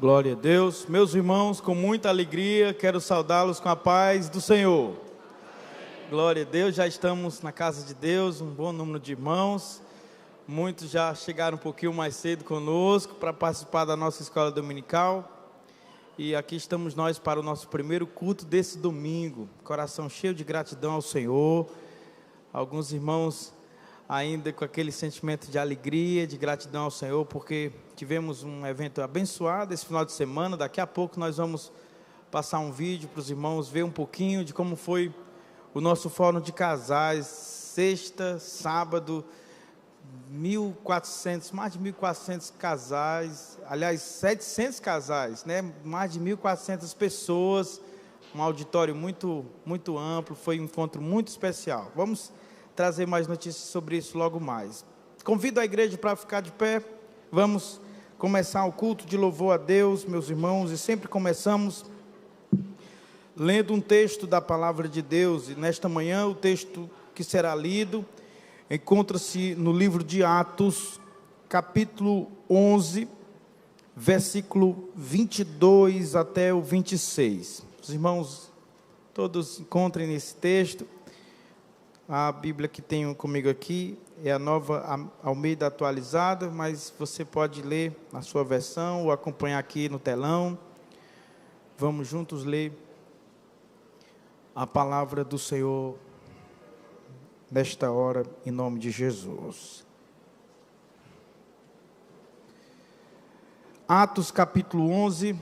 Glória a Deus. Meus irmãos, com muita alegria, quero saudá-los com a paz do Senhor. Glória a Deus, já estamos na casa de Deus, um bom número de irmãos. Muitos já chegaram um pouquinho mais cedo conosco para participar da nossa escola dominical. E aqui estamos nós para o nosso primeiro culto desse domingo. Coração cheio de gratidão ao Senhor. Alguns irmãos ainda com aquele sentimento de alegria, de gratidão ao Senhor, porque tivemos um evento abençoado esse final de semana. Daqui a pouco nós vamos passar um vídeo para os irmãos ver um pouquinho de como foi o nosso fórum de casais, sexta, sábado, 1.400, mais de 1.400 casais, aliás, 700 casais, né? Mais de 1.400 pessoas, um auditório muito amplo, foi um encontro muito especial. Vamos trazer mais notícias sobre isso logo mais. Convido a igreja para ficar de pé. Vamos começar o culto de louvor a Deus, meus irmãos, e sempre começamos lendo um texto da palavra de Deus. E nesta manhã o texto que será lido encontra-se no livro de Atos, capítulo 11, versículo 22 até o 26. Os irmãos todos encontrem nesse texto. A Bíblia que tenho comigo aqui é a Nova Almeida atualizada, mas você pode ler na sua versão ou acompanhar aqui no telão. Vamos juntos ler a palavra do Senhor nesta hora, em nome de Jesus. Atos capítulo 11,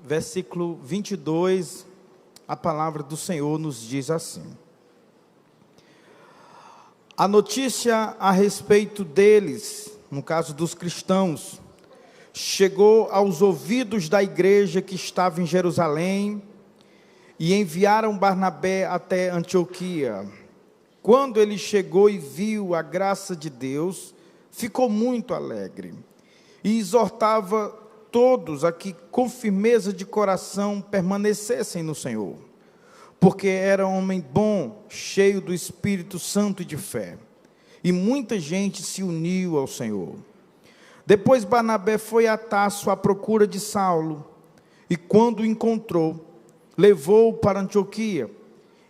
versículo 22, a palavra do Senhor nos diz assim: a notícia a respeito deles, no caso dos cristãos, chegou aos ouvidos da igreja que estava em Jerusalém, e enviaram Barnabé até Antioquia. Quando ele chegou e viu a graça de Deus, ficou muito alegre, e exortava todos a que com firmeza de coração permanecessem no Senhor, porque era um homem bom, cheio do Espírito Santo e de fé, e muita gente se uniu ao Senhor. Depois Barnabé foi a Tarso à procura de Saulo, e quando o encontrou, levou-o para Antioquia,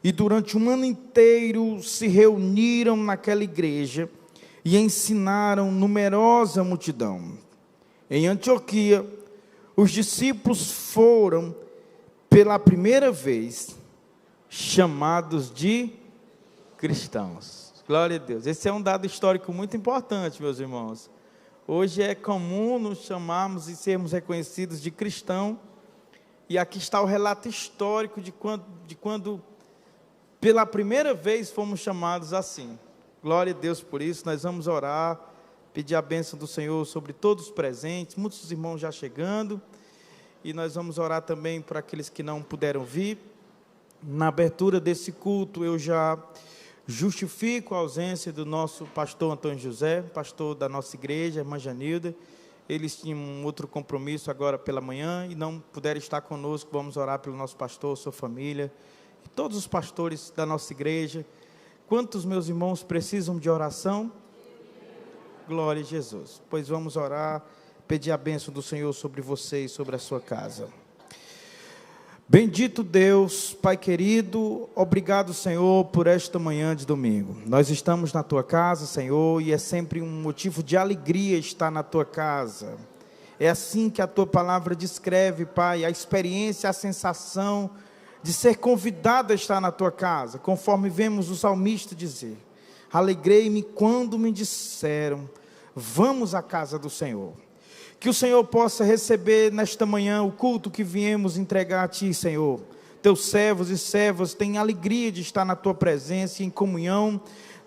e durante um ano inteiro se reuniram naquela igreja, e ensinaram numerosa multidão. Em Antioquia, os discípulos foram, pela primeira vez, chamados de cristãos. Glória a Deus. Esse é um dado histórico muito importante, meus irmãos. Hoje é comum nos chamarmos e sermos reconhecidos de cristão, e aqui está o relato histórico de quando pela primeira vez fomos chamados assim. Glória a Deus por isso. Nós vamos orar, pedir a bênção do Senhor sobre todos os presentes, muitos irmãos já chegando, e nós vamos orar também por aqueles que não puderam vir. Na abertura desse culto, eu já justifico a ausência do nosso pastor Antônio José, pastor da nossa igreja, irmã Janilda. Eles tinham um outro compromisso agora pela manhã e não puderam estar conosco. Vamos orar pelo nosso pastor, sua família, e todos os pastores da nossa igreja. Quantos meus irmãos precisam de oração? Glória a Jesus. Pois vamos orar, pedir a bênção do Senhor sobre você e sobre a sua casa. Bendito Deus, Pai querido, obrigado, Senhor, por esta manhã de domingo. Nós estamos na Tua casa, Senhor, e é sempre um motivo de alegria estar na Tua casa. É assim que a Tua palavra descreve, Pai, a experiência, a sensação de ser convidado a estar na Tua casa, conforme vemos o salmista dizer: alegrei-me quando me disseram, vamos à casa do Senhor. Que o Senhor possa receber nesta manhã o culto que viemos entregar a Ti, Senhor. Teus servos e servas têm alegria de estar na Tua presença e em comunhão.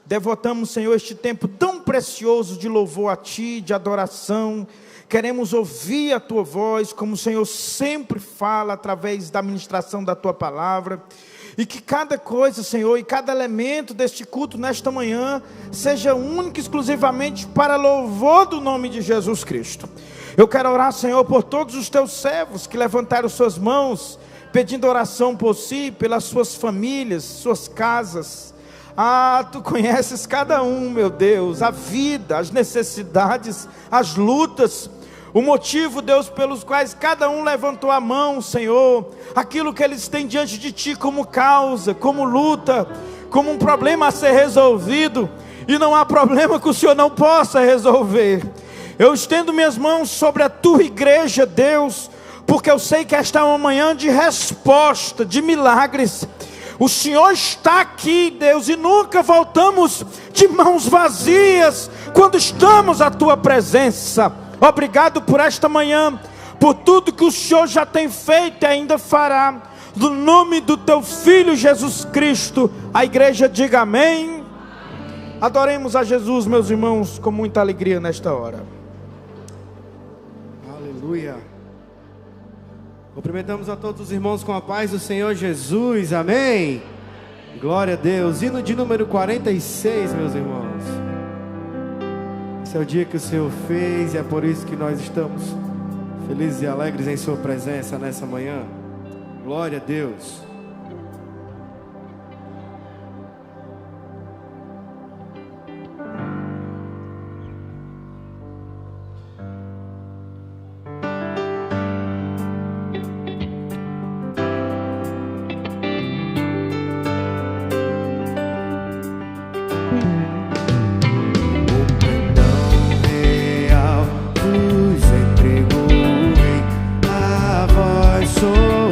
Devotamos, Senhor, este tempo tão precioso de louvor a Ti, de adoração. Queremos ouvir a Tua voz, como o Senhor sempre fala através da ministração da Tua palavra. E que cada coisa, Senhor, e cada elemento deste culto nesta manhã seja único e exclusivamente para louvor do nome de Jesus Cristo. Eu quero orar, Senhor, por todos os Teus servos que levantaram suas mãos, pedindo oração por si, pelas suas famílias, suas casas. Tu conheces cada um, meu Deus, a vida, as necessidades, as lutas. o motivo, Deus, pelos quais cada um levantou a mão, Senhor, aquilo que eles têm diante de Ti como causa, como luta, como um problema a ser resolvido, e não há problema que o Senhor não possa resolver. Eu estendo minhas mãos sobre a Tua igreja, Deus, porque eu sei que esta é uma manhã de resposta, de milagres. O Senhor está aqui, Deus, e nunca voltamos de mãos vazias quando estamos à Tua presença. Obrigado por esta manhã, por tudo que o Senhor já tem feito e ainda fará. No nome do Teu Filho Jesus Cristo, a igreja diga amém. Adoremos a Jesus, meus irmãos, com muita alegria nesta hora. Aleluia. Cumprimentamos a todos os irmãos com a paz do Senhor Jesus, amém. Glória a Deus. Hino de número 46, meus irmãos. Esse é o dia que o Senhor fez e é por isso que nós estamos felizes e alegres em Sua presença nessa manhã. Glória a Deus.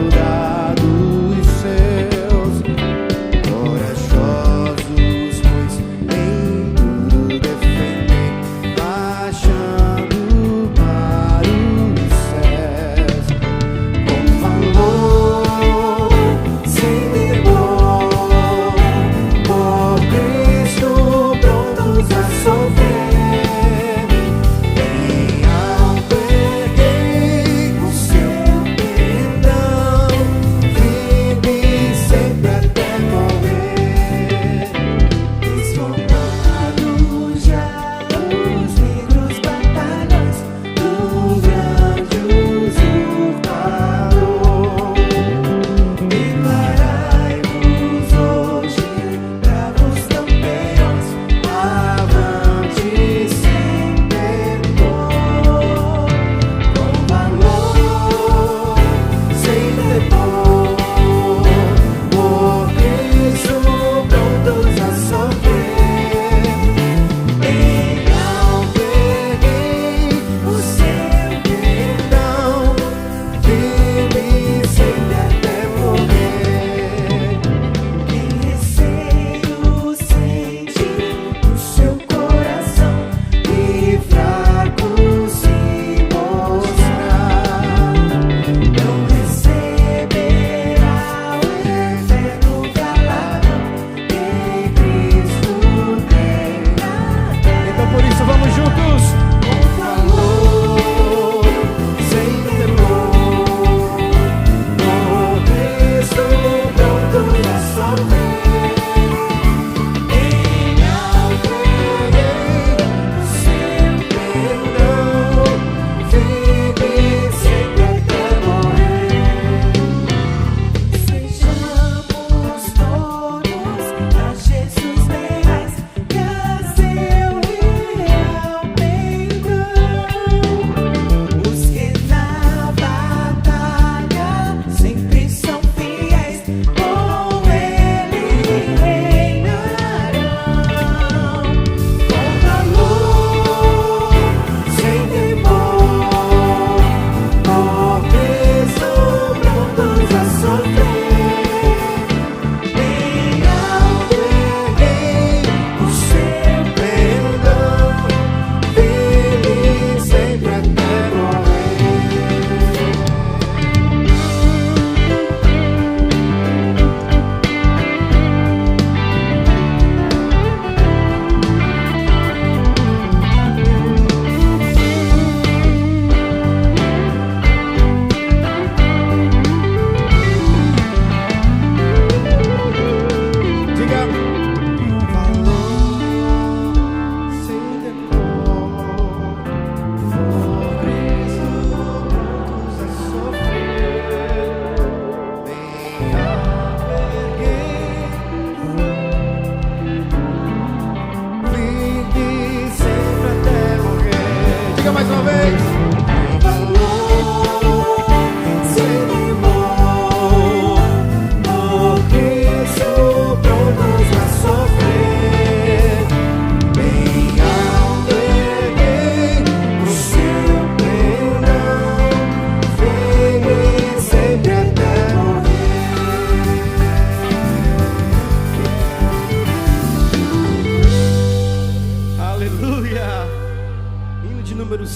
Soldados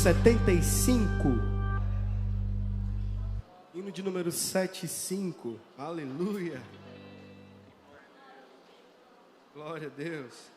75. Hino de número 75. Aleluia. Glória a Deus.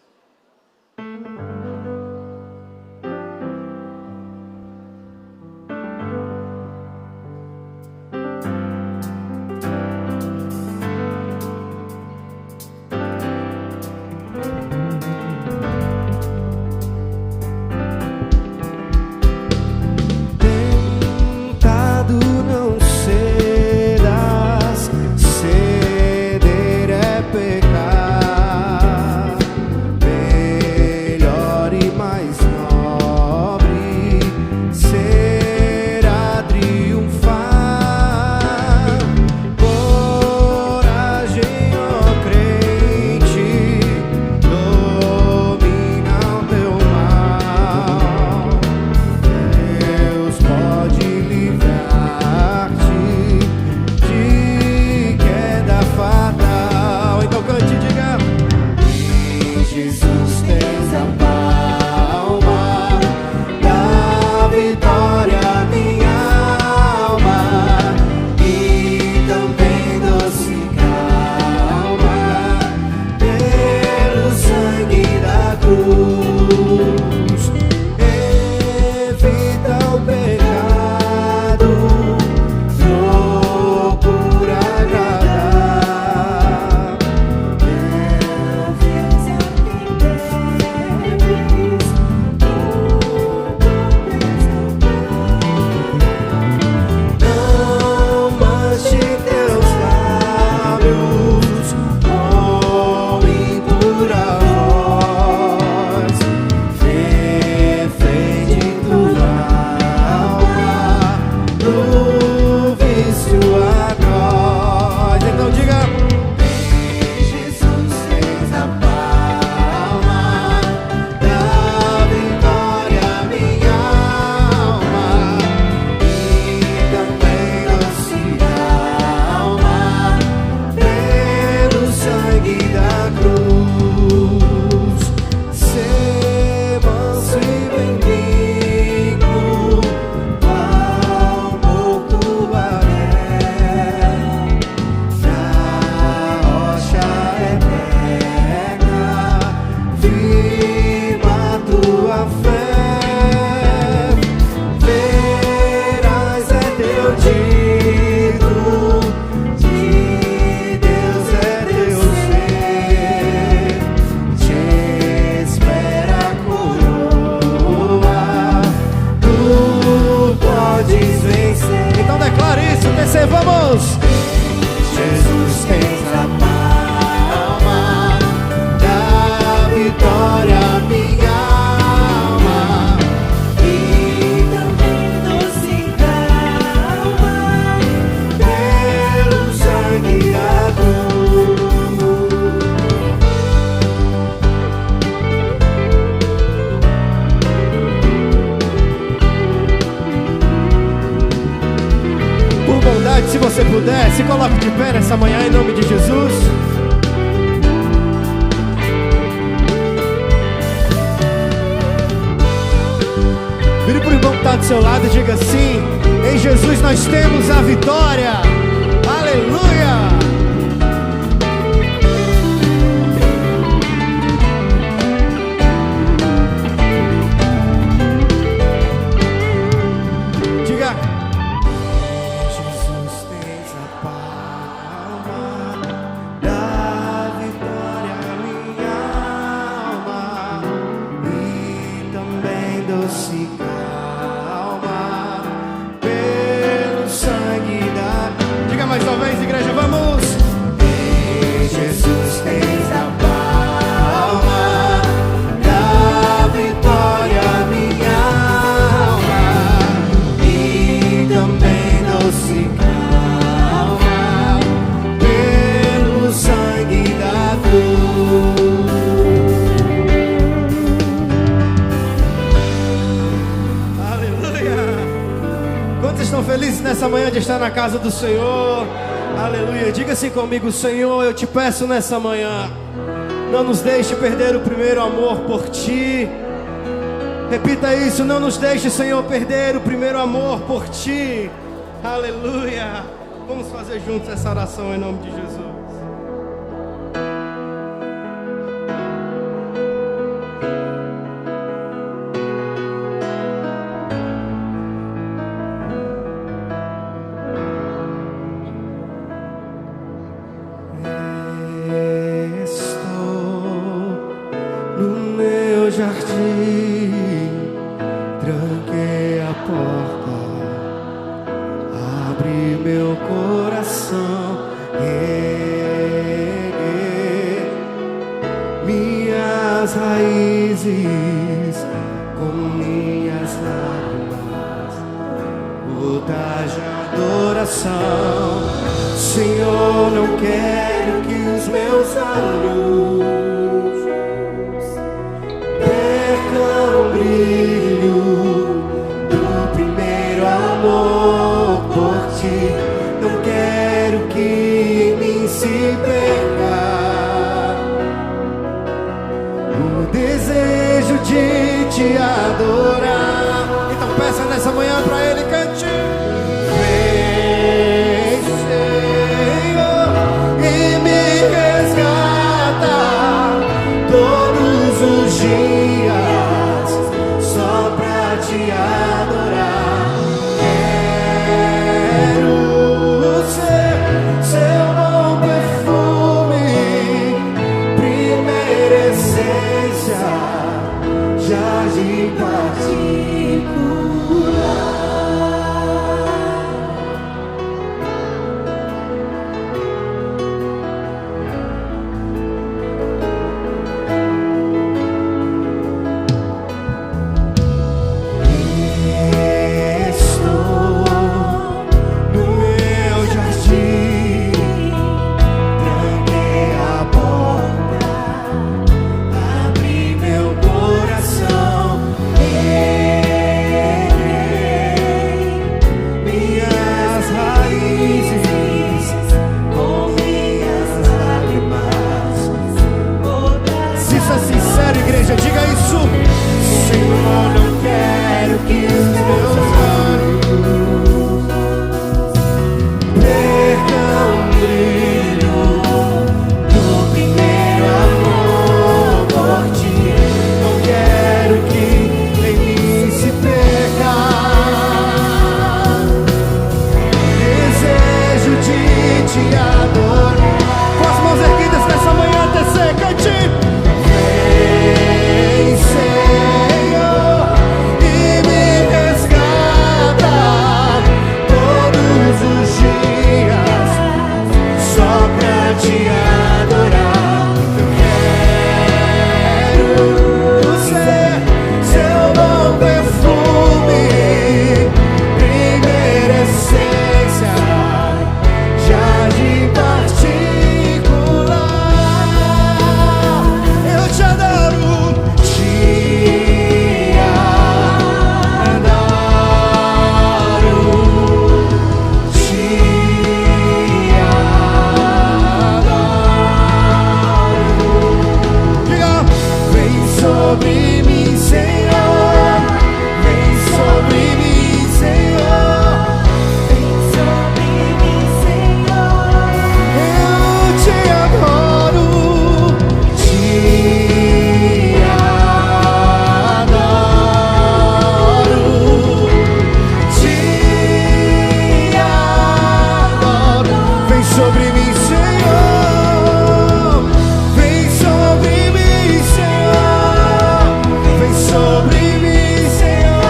Vamos! Jesus tens a palma da vitória, minha alma, e também doce calma pelo sangue da cruz. Por bondade, se você puder, se coloque de pé nessa manhã em nome de Jesus. Vire para o irmão que está do seu lado e diga assim: em Jesus nós temos a vitória. Aleluia! Felizes nessa manhã de estar na casa do Senhor. Aleluia. Diga assim comigo: Senhor, eu te peço nessa manhã, não nos deixe perder o primeiro amor por ti. Repita isso, não nos deixe, Senhor, perder o primeiro amor por Ti. Aleluia. Vamos fazer juntos essa oração em nome de Jesus. Jardim, tranquei a porta, abri meu coração, minhas raízes com minhas lágrimas, gotas de adoração. Senhor, não quero que os meus olhos percam o brilho do primeiro amor por Ti. Não quero que em mim se perca o desejo de Te adorar. Então peça nessa manhã pra Ele, cante. Vem, Senhor, e me resgata todos os dias, só pra Te adorar. Quero ser Seu bom perfume, primeira essência, jardim particular. Diga isso. Senhor, não quero que os meus olhos percam o brilho do primeiro amor por Ti. Não quero que em mim se perca desejo de Te adorar. Com as mãos erguidas nessa manhã, descer, cante. Senhor, e me resgata todos os dias, só pra Te adorar. Eu quero ser Seu bom perfume, primeira essência, jardim particular. Eu Te adoro. Sobre mim, Senhor, vem sobre mim, Senhor, vem sobre mim, Senhor. Eu Te adoro, Te adoro. Vem sobre mim, Senhor, vem sobre mim, Senhor. Vem sobre mim, Senhor.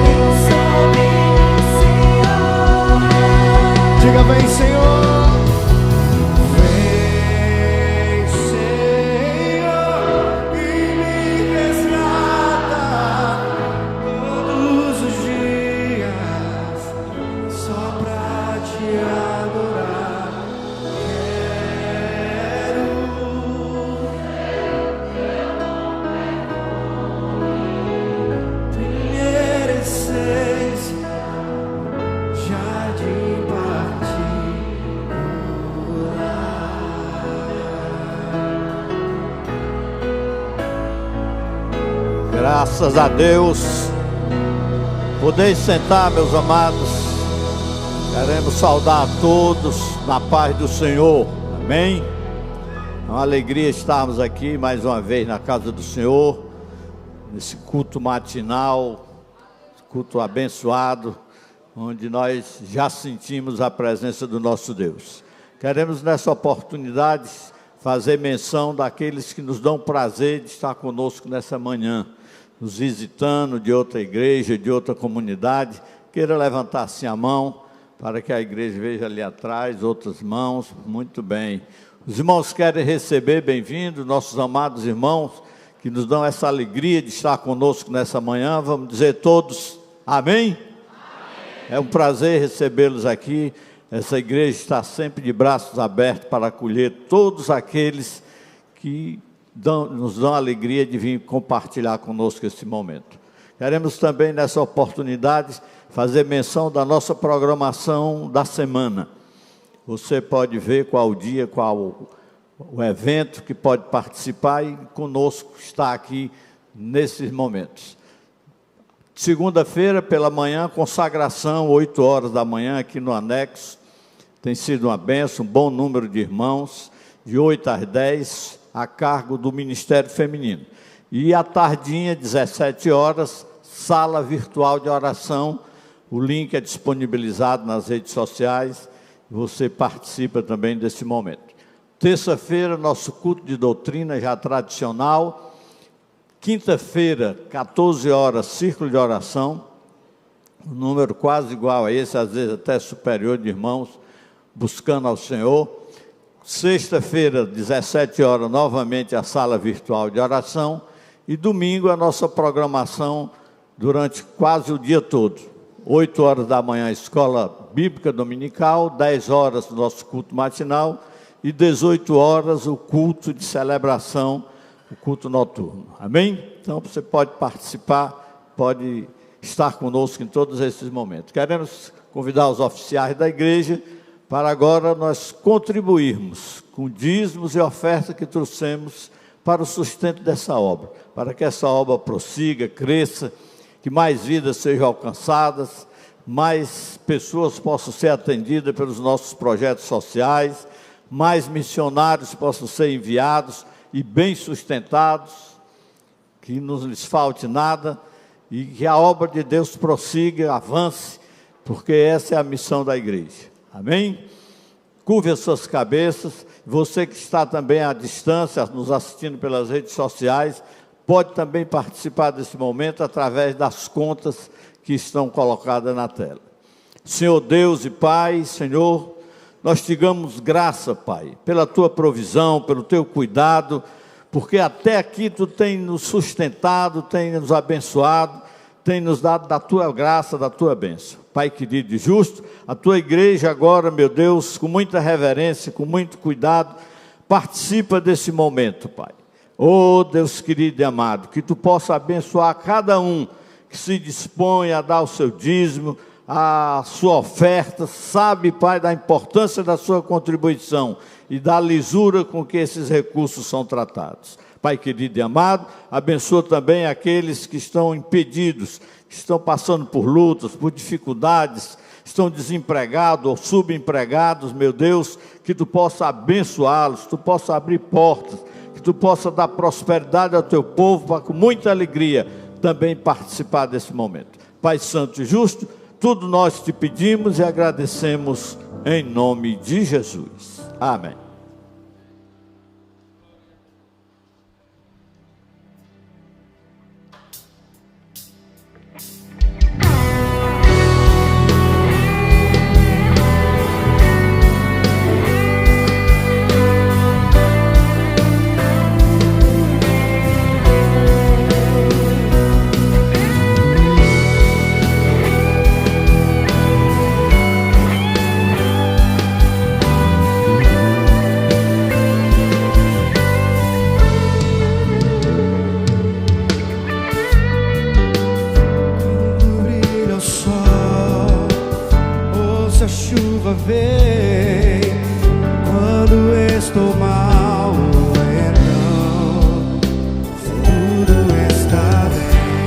Vem sobre mim, Senhor. Diga, vem, Senhor. Vem, Senhor, e me resgata todos os dias, só pra Te adorar. Primeira essência, jardim particular. Graças a Deus. Podeis sentar, meus amados. Queremos saudar a todos na paz do Senhor. Amém? É uma alegria estarmos aqui mais uma vez na casa do Senhor, nesse culto matinal, culto abençoado, onde nós já sentimos a presença do nosso Deus. Queremos nessa oportunidade fazer menção daqueles que nos dão prazer de estar conosco nessa manhã, nos visitando de outra igreja, de outra comunidade. Queira levantar assim a mão, para que a igreja veja ali atrás, outras mãos. Muito bem. Os irmãos querem receber, bem-vindos, nossos amados irmãos, que nos dão essa alegria de estar conosco nessa manhã. Vamos dizer todos, amém? Amém. É um prazer recebê-los aqui. Essa igreja está sempre de braços abertos para acolher todos aqueles que nos dão a alegria de vir compartilhar conosco esse momento. Queremos também, nessa oportunidade, fazer menção da nossa programação da semana. Você pode ver qual o dia, qual o evento que pode participar e conosco está aqui nesses momentos. Segunda-feira, pela manhã, consagração, 8 horas da manhã, aqui no anexo. Tem sido uma bênção, um bom número de irmãos, de 8 às 10, a cargo do Ministério Feminino. E à tardinha, 17 horas, sala virtual de oração. O link é disponibilizado nas redes sociais. Você participa também desse momento. Terça-feira, nosso culto de doutrina já tradicional. Quinta-feira, 14 horas, círculo de oração. Um número quase igual a esse, às vezes até superior de irmãos, buscando ao Senhor. Sexta-feira, 17 horas, novamente a sala virtual de oração. E domingo, a nossa programação durante quase o dia todo. 8 horas da manhã, escola bíblica dominical. 10 horas, o nosso culto matinal. E 18 horas, o culto de celebração, o culto noturno. Amém? Então, você pode participar, pode estar conosco em todos esses momentos. Queremos convidar os oficiais da igreja para agora nós contribuirmos com dízimos e ofertas que trouxemos para o sustento dessa obra, para que essa obra prossiga, cresça, que mais vidas sejam alcançadas, mais pessoas possam ser atendidas pelos nossos projetos sociais, mais missionários possam ser enviados e bem sustentados, que não lhes falte nada e que a obra de Deus prossiga, avance, porque essa é a missão da igreja. Amém? Curve as suas cabeças. Você que está também à distância, nos assistindo pelas redes sociais, pode também participar desse momento através das contas que estão colocadas na tela. Senhor Deus e Pai, Senhor, nós te damos graça, Pai, pela tua provisão, pelo teu cuidado, porque até aqui tu tem nos sustentado, tem nos abençoado, tem nos dado da tua graça, da tua bênção. Pai querido e justo, a tua igreja agora, meu Deus, com muita reverência, com muito cuidado, participa desse momento, Pai. Oh, Deus querido e amado, que tu possa abençoar cada um que se dispõe a dar o seu dízimo, a sua oferta, sabe, Pai, da importância da sua contribuição e da lisura com que esses recursos são tratados. Pai querido e amado, abençoa também aqueles que estão impedidos, que estão passando por lutas, por dificuldades, estão desempregados ou subempregados, meu Deus, que tu possa abençoá-los, tu possa abrir portas, que tu possa dar prosperidade ao teu povo, para com muita alegria também participar desse momento. Pai santo e justo, tudo nós te pedimos e agradecemos em nome de Jesus. Amém. Estou mal, então tudo está bem.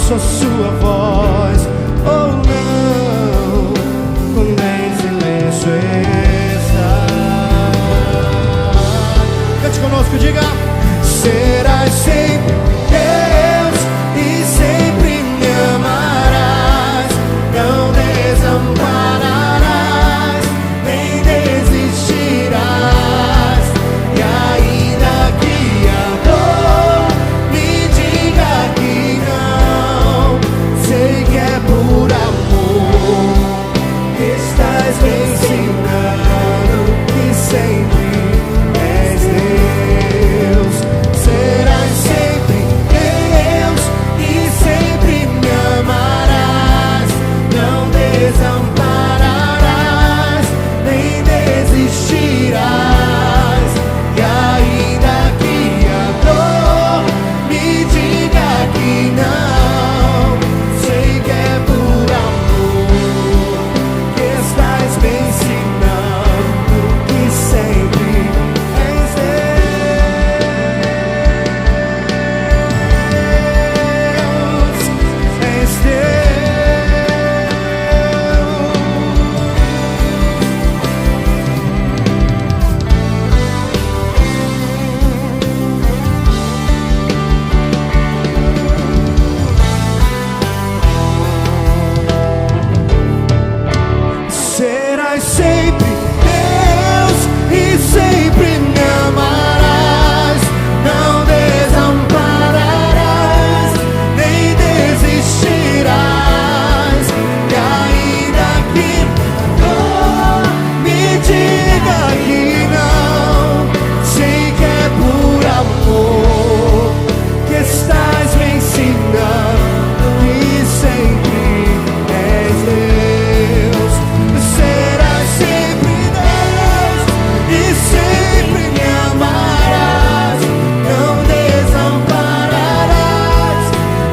ouço a sua voz, ou não, quando em silêncio está. Cante conosco, diga: serás sempre Deus e sempre me amarás, não desampararás, nem desistirás. E ainda que a dor me diga que não, sei que é por amor que estás me ensinando que sempre és Deus. Serás sempre Deus e sempre me amarás, não desampararás, nem desistirás. E ainda que a dor me diga que não, sei que é por amor que estás me ensinando que sempre és Deus, és Deus. Serás sempre Deus e sempre me amarás, não desampararás, nem desistirás. E ainda que a dor me diga que não, sei que é por amor que estás me ensinando que sempre és Deus. Serás sempre Deus e sempre me amarás, não desampararás,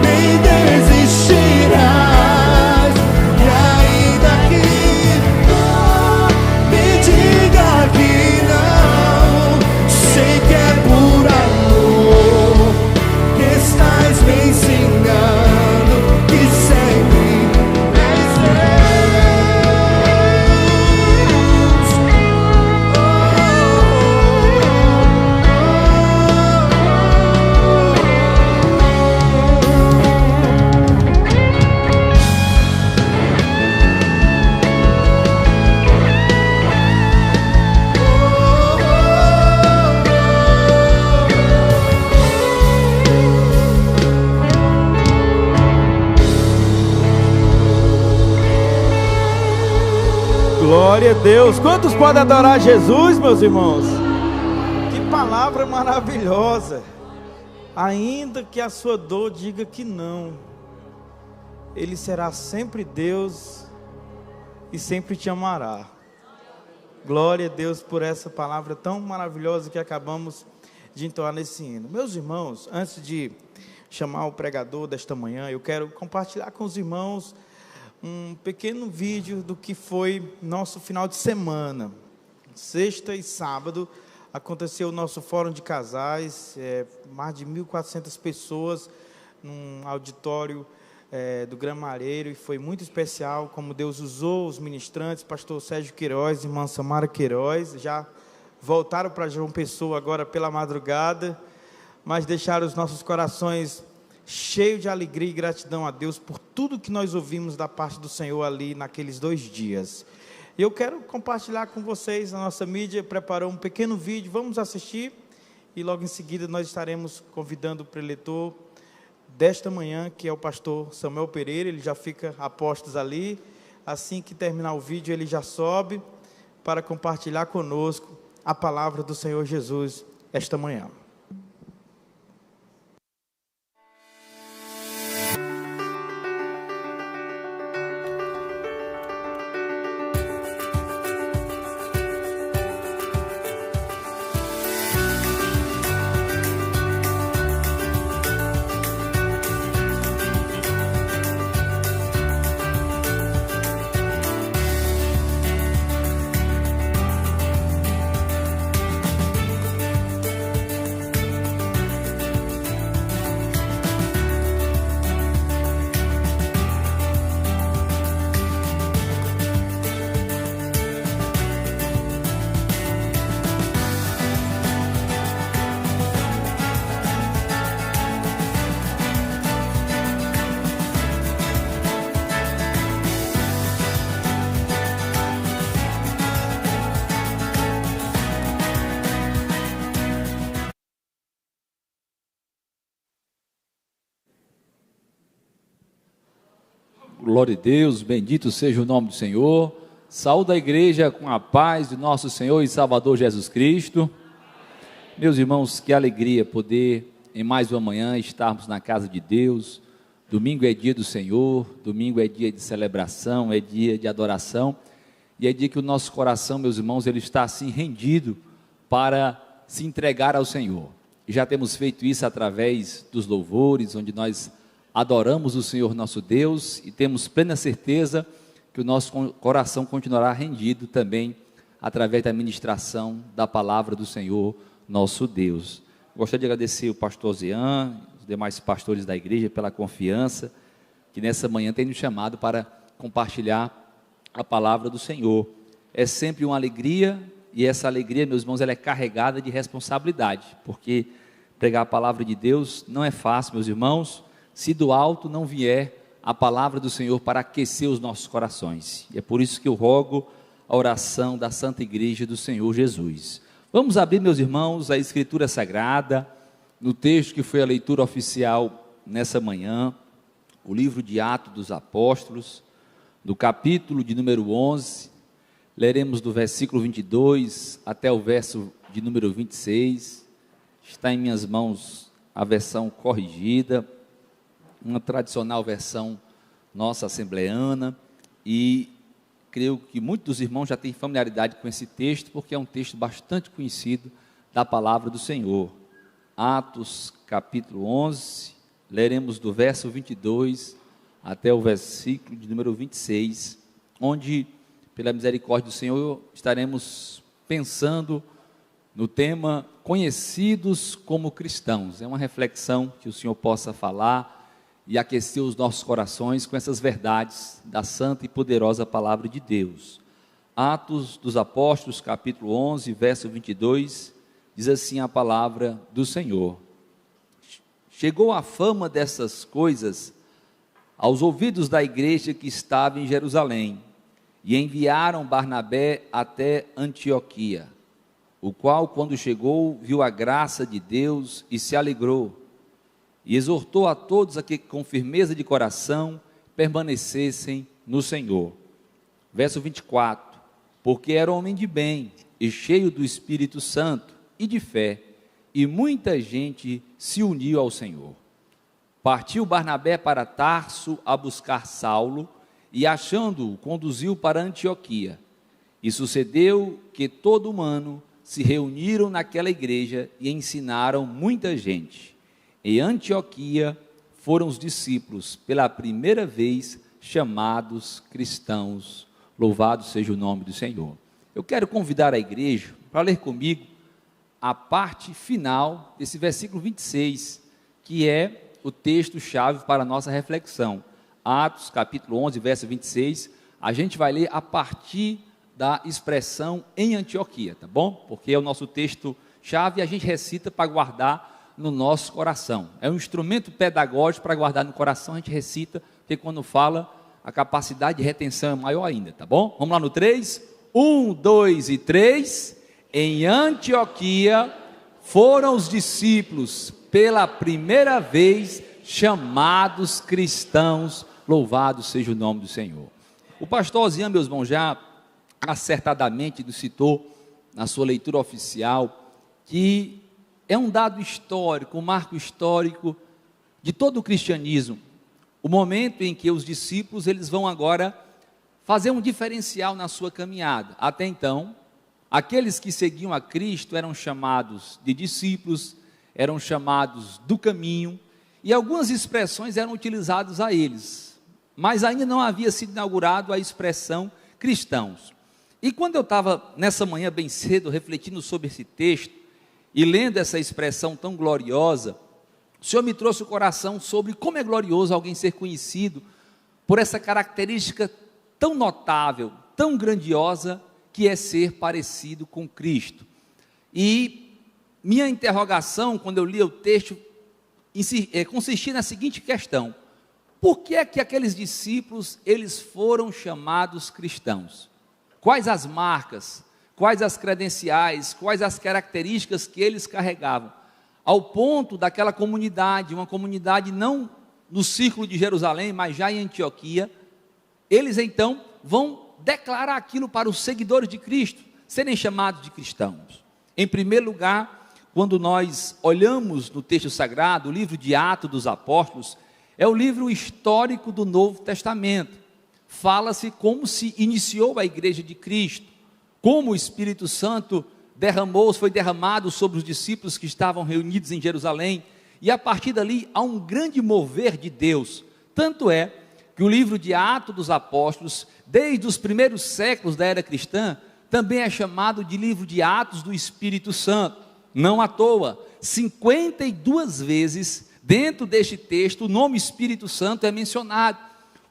nem desistirás. E ainda que dor me diga que não, sei que é por amor que estás me ensinando que sempre és Glória a Deus. Quantos podem adorar Jesus, meus irmãos? Que palavra maravilhosa. Ainda que a sua dor diga que não, Ele será sempre Deus e sempre te amará. Glória a Deus por essa palavra tão maravilhosa que acabamos de entoar nesse hino. Meus irmãos, antes de chamar o pregador desta manhã, eu quero compartilhar com os irmãos um pequeno vídeo do que foi nosso final de semana. Sexta e sábado aconteceu o nosso fórum de casais, mais de 1.400 pessoas num auditório do Gramareiro, e foi muito especial como Deus usou os ministrantes, pastor Sérgio Queiroz e irmã Samara Queiroz. Já voltaram para João Pessoa agora pela madrugada, mas deixaram os nossos corações cheio de alegria e gratidão a Deus por tudo que nós ouvimos da parte do Senhor ali naqueles 2 dias. Eu quero compartilhar com vocês, a nossa mídia preparou um pequeno vídeo, vamos assistir, e logo em seguida nós estaremos convidando o preletor desta manhã, que é o pastor Samuel Pereira. Ele já fica a postos ali, assim que terminar o vídeo ele já sobe para compartilhar conosco a palavra do Senhor Jesus esta manhã. Glória a Deus, bendito seja o nome do Senhor. Saúde a igreja com a paz de nosso Senhor e Salvador Jesus Cristo. Meus irmãos, que alegria poder em mais uma manhã estarmos na casa de Deus. Domingo é dia do Senhor, domingo é dia de celebração, é dia de adoração. E é dia que o nosso coração, meus irmãos, ele está assim rendido para se entregar ao Senhor. E já temos feito isso através dos louvores, onde nós adoramos o Senhor nosso Deus e temos plena certeza que o nosso coração continuará rendido também através da ministração da palavra do Senhor nosso Deus. Gostaria de agradecer o pastor Zean, os demais pastores da igreja pela confiança que nessa manhã tem nos chamado para compartilhar a palavra do Senhor. É sempre uma alegria, e essa alegria, meus irmãos, ela é carregada de responsabilidade, porque pregar a palavra de Deus não é fácil, meus irmãos, se do alto não vier a palavra do Senhor para aquecer os nossos corações. E é por isso que eu rogo a oração da Santa Igreja do Senhor Jesus. Vamos abrir, meus irmãos, a Escritura Sagrada, no texto que foi a leitura oficial nessa manhã, o livro de Atos dos Apóstolos, do capítulo de número 11, leremos do versículo 22 até o verso de número 26, está em minhas mãos a versão corrigida, uma tradicional versão nossa assembleana, e creio que muitos dos irmãos já têm familiaridade com esse texto, porque é um texto bastante conhecido da palavra do Senhor. Atos capítulo 11, leremos do verso 22 até o versículo de número 26, onde, pela misericórdia do Senhor, estaremos pensando no tema conhecidos como cristãos. É uma reflexão que o Senhor possa falar e aquecer os nossos corações com essas verdades da santa e poderosa palavra de Deus. Atos dos Apóstolos, capítulo 11, verso 22, diz assim a palavra do Senhor: chegou a fama dessas coisas aos ouvidos da igreja que estava em Jerusalém, e enviaram Barnabé até Antioquia, o qual, quando chegou, viu a graça de Deus e se alegrou, e exortou a todos a que com firmeza de coração permanecessem no Senhor. Verso 24, porque era homem de bem e cheio do Espírito Santo e de fé, e muita gente se uniu ao Senhor. Partiu Barnabé para Tarso a buscar Saulo, e achando-o, conduziu para Antioquia. E sucedeu que todo um ano se reuniram naquela igreja e ensinaram muita gente. Em Antioquia foram os discípulos pela primeira vez chamados cristãos. Louvado seja o nome do Senhor. Eu quero convidar a igreja para ler comigo a parte final desse versículo 26, que é o texto-chave para a nossa reflexão. Atos, capítulo 11, verso 26, a gente vai ler a partir da expressão em Antioquia, tá bom? Porque é o nosso texto-chave e a gente recita para guardar no nosso coração. É um instrumento pedagógico para guardar no coração, a gente recita, porque quando fala, a capacidade de retenção é maior ainda, tá bom? Vamos lá no 3, 1, 2 e 3, em Antioquia foram os discípulos pela primeira vez chamados cristãos, louvado seja o nome do Senhor. O pastor Zian, meus irmãos, já acertadamente nos citou na sua leitura oficial, que é um dado histórico, um marco histórico de todo o cristianismo, o momento em que os discípulos eles vão agora fazer um diferencial na sua caminhada. Até então, aqueles que seguiam a Cristo eram chamados de discípulos, eram chamados do caminho, e algumas expressões eram utilizadas a eles, mas ainda não havia sido inaugurado a expressão cristãos. E quando eu estava nessa manhã bem cedo refletindo sobre esse texto, e lendo essa expressão tão gloriosa, o Senhor me trouxe o coração sobre como é glorioso alguém ser conhecido por essa característica tão notável, tão grandiosa, que é ser parecido com Cristo. E minha interrogação, quando eu li o texto, consistia na seguinte questão: por que é que aqueles discípulos, eles foram chamados cristãos? Quais as marcas, quais as credenciais, quais as características que eles carregavam, ao ponto daquela comunidade, uma comunidade não no círculo de Jerusalém, mas já em Antioquia, eles então vão declarar aquilo para os seguidores de Cristo, serem chamados de cristãos. Em primeiro lugar, quando nós olhamos no texto sagrado, o livro de Atos dos Apóstolos, é o livro histórico do Novo Testamento. Fala-se como se iniciou a igreja de Cristo, como o Espírito Santo foi derramado sobre os discípulos que estavam reunidos em Jerusalém, e a partir dali há um grande mover de Deus. Tanto é que o livro de Atos dos Apóstolos, desde os primeiros séculos da era cristã, também é chamado de livro de Atos do Espírito Santo. Não à toa, 52 vezes dentro deste texto o nome Espírito Santo é mencionado,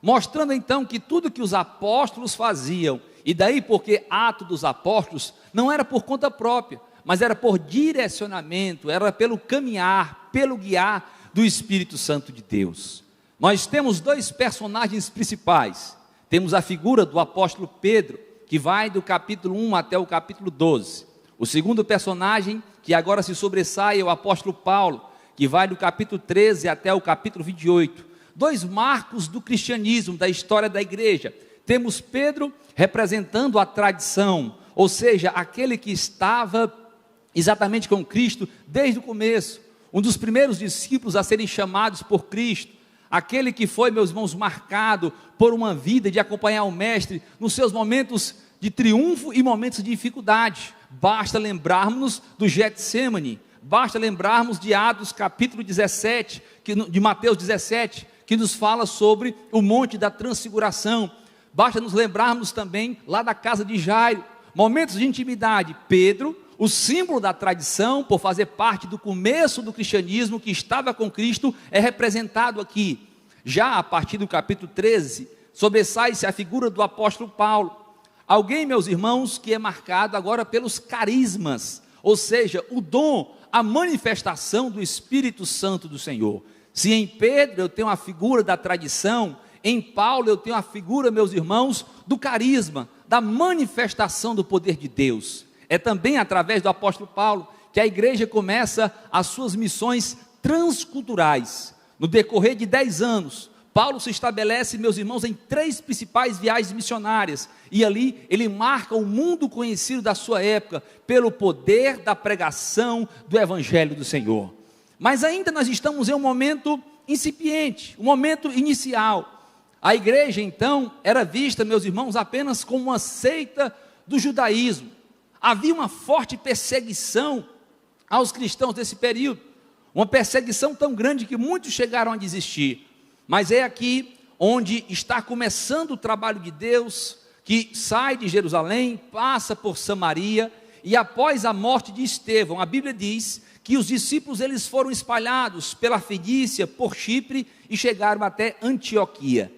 mostrando então que tudo que os apóstolos faziam, e daí porque Atos dos Apóstolos não era por conta própria, mas era por direcionamento, era pelo caminhar, pelo guiar do Espírito Santo de Deus. Nós temos dois personagens principais. Temos a figura do apóstolo Pedro, que vai do capítulo 1 até o capítulo 12. O segundo personagem, que agora se sobressai, é o apóstolo Paulo, que vai do capítulo 13 até o capítulo 28. Dois marcos do cristianismo, da história da igreja. Temos Pedro representando a tradição, ou seja, aquele que estava exatamente com Cristo desde o começo, um dos primeiros discípulos a serem chamados por Cristo, aquele que foi, meus irmãos, marcado por uma vida de acompanhar o Mestre nos seus momentos de triunfo e momentos de dificuldade. Basta lembrarmos do Getsemane, basta lembrarmos de Atos capítulo 17, de Mateus 17, que nos fala sobre o Monte da Transfiguração. Basta nos lembrarmos também lá da casa de Jairo, momentos de intimidade. Pedro, o símbolo da tradição, por fazer parte do começo do cristianismo que estava com Cristo, é representado aqui. Já a partir do capítulo 13, sobressai-se a figura do apóstolo Paulo. Alguém, meus irmãos, que é marcado agora pelos carismas, ou seja, o dom, a manifestação do Espírito Santo do Senhor. Se em Pedro eu tenho a figura da tradição, em Paulo eu tenho a figura, meus irmãos, do carisma, da manifestação do poder de Deus. É também através do apóstolo Paulo que a igreja começa as suas missões transculturais. No decorrer de 10 anos, Paulo se estabelece, meus irmãos, em 3 principais viagens missionárias, e ali ele marca o mundo conhecido da sua época, pelo poder da pregação do Evangelho do Senhor. Mas ainda nós estamos em um momento incipiente, um momento inicial. A igreja então era vista, meus irmãos, apenas como uma seita do judaísmo. Havia uma forte perseguição aos cristãos desse período, uma perseguição tão grande que muitos chegaram a desistir. Mas é aqui onde está começando o trabalho de Deus, que sai de Jerusalém, passa por Samaria, e após a morte de Estevão, a Bíblia diz que os discípulos eles foram espalhados pela Fenícia, por Chipre, e chegaram até Antioquia.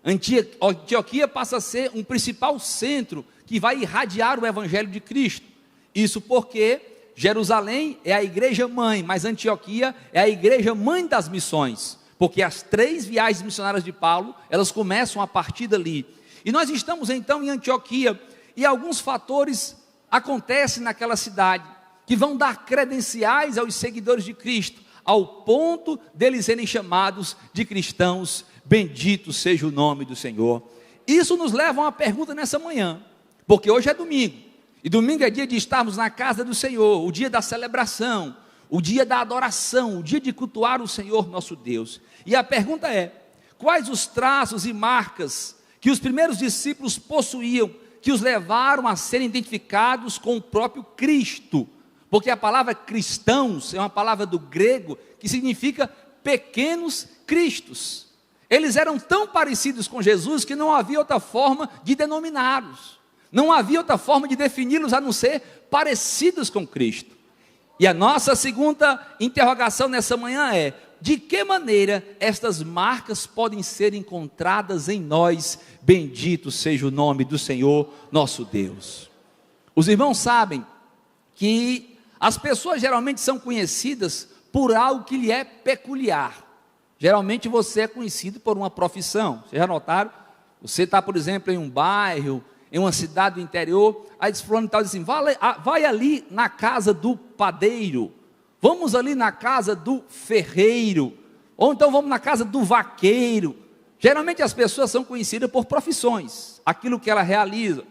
Antioquia passa a ser um principal centro que vai irradiar o Evangelho de Cristo. Isso porque Jerusalém é a igreja mãe, mas Antioquia é a igreja mãe das missões, porque as 3 viagens missionárias de Paulo, elas começam a partir dali. E nós estamos então em Antioquia, e alguns fatores acontecem naquela cidade, que vão dar credenciais aos seguidores de Cristo, ao ponto deles serem chamados de cristãos. Bendito seja o nome do Senhor. Isso nos leva a uma pergunta nessa manhã, porque hoje é domingo, e domingo é dia de estarmos na casa do Senhor, o dia da celebração, o dia da adoração, o dia de cultuar o Senhor nosso Deus. E a pergunta é: quais os traços e marcas que os primeiros discípulos possuíam, que os levaram a serem identificados com o próprio Cristo? Porque a palavra cristãos é uma palavra do grego que significa pequenos cristos. Eles eram tão parecidos com Jesus que não havia outra forma de denominá-los, não havia outra forma de defini-los a não ser parecidos com Cristo. E a nossa segunda interrogação nessa manhã é: de que maneira estas marcas podem ser encontradas em nós? Bendito seja o nome do Senhor nosso Deus. Os irmãos sabem que as pessoas geralmente são conhecidas por algo que lhe é peculiar. Geralmente você é conhecido por uma profissão. Vocês já notaram? Você está, por exemplo, em um bairro, em uma cidade do interior, aí diz fulano e tal, diz assim: vai ali na casa do padeiro, vamos ali na casa do ferreiro, ou então vamos na casa do vaqueiro. Geralmente as pessoas são conhecidas por profissões, aquilo que ela realiza.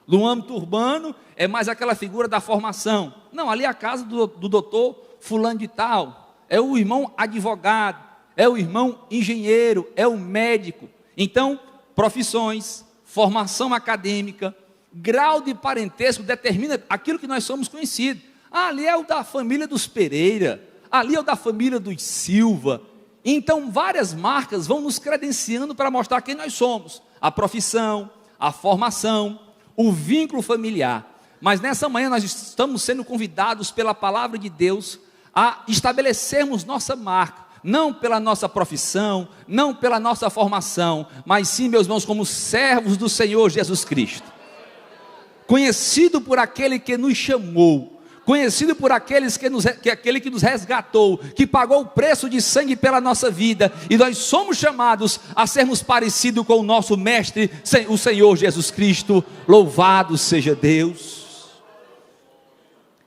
No âmbito urbano, é mais aquela figura da formação. Não, ali é a casa do doutor fulano de tal, é o irmão advogado, é o irmão engenheiro, é o médico. Então, profissões, formação acadêmica, grau de parentesco determina aquilo que nós somos conhecidos. Ali é o da família dos Pereira, ali é o da família dos Silva. Então, várias marcas vão nos credenciando para mostrar quem nós somos. A profissão, a formação, o vínculo familiar. Mas nessa manhã nós estamos sendo convidados pela palavra de Deus a estabelecermos nossa marca. Não pela nossa profissão, não pela nossa formação, mas sim, meus irmãos, como servos do Senhor Jesus Cristo. Conhecido por aquele que nos chamou, conhecido por aquele que nos resgatou, que pagou o preço de sangue pela nossa vida, e nós somos chamados a sermos parecidos com o nosso Mestre, o Senhor Jesus Cristo. Louvado seja Deus.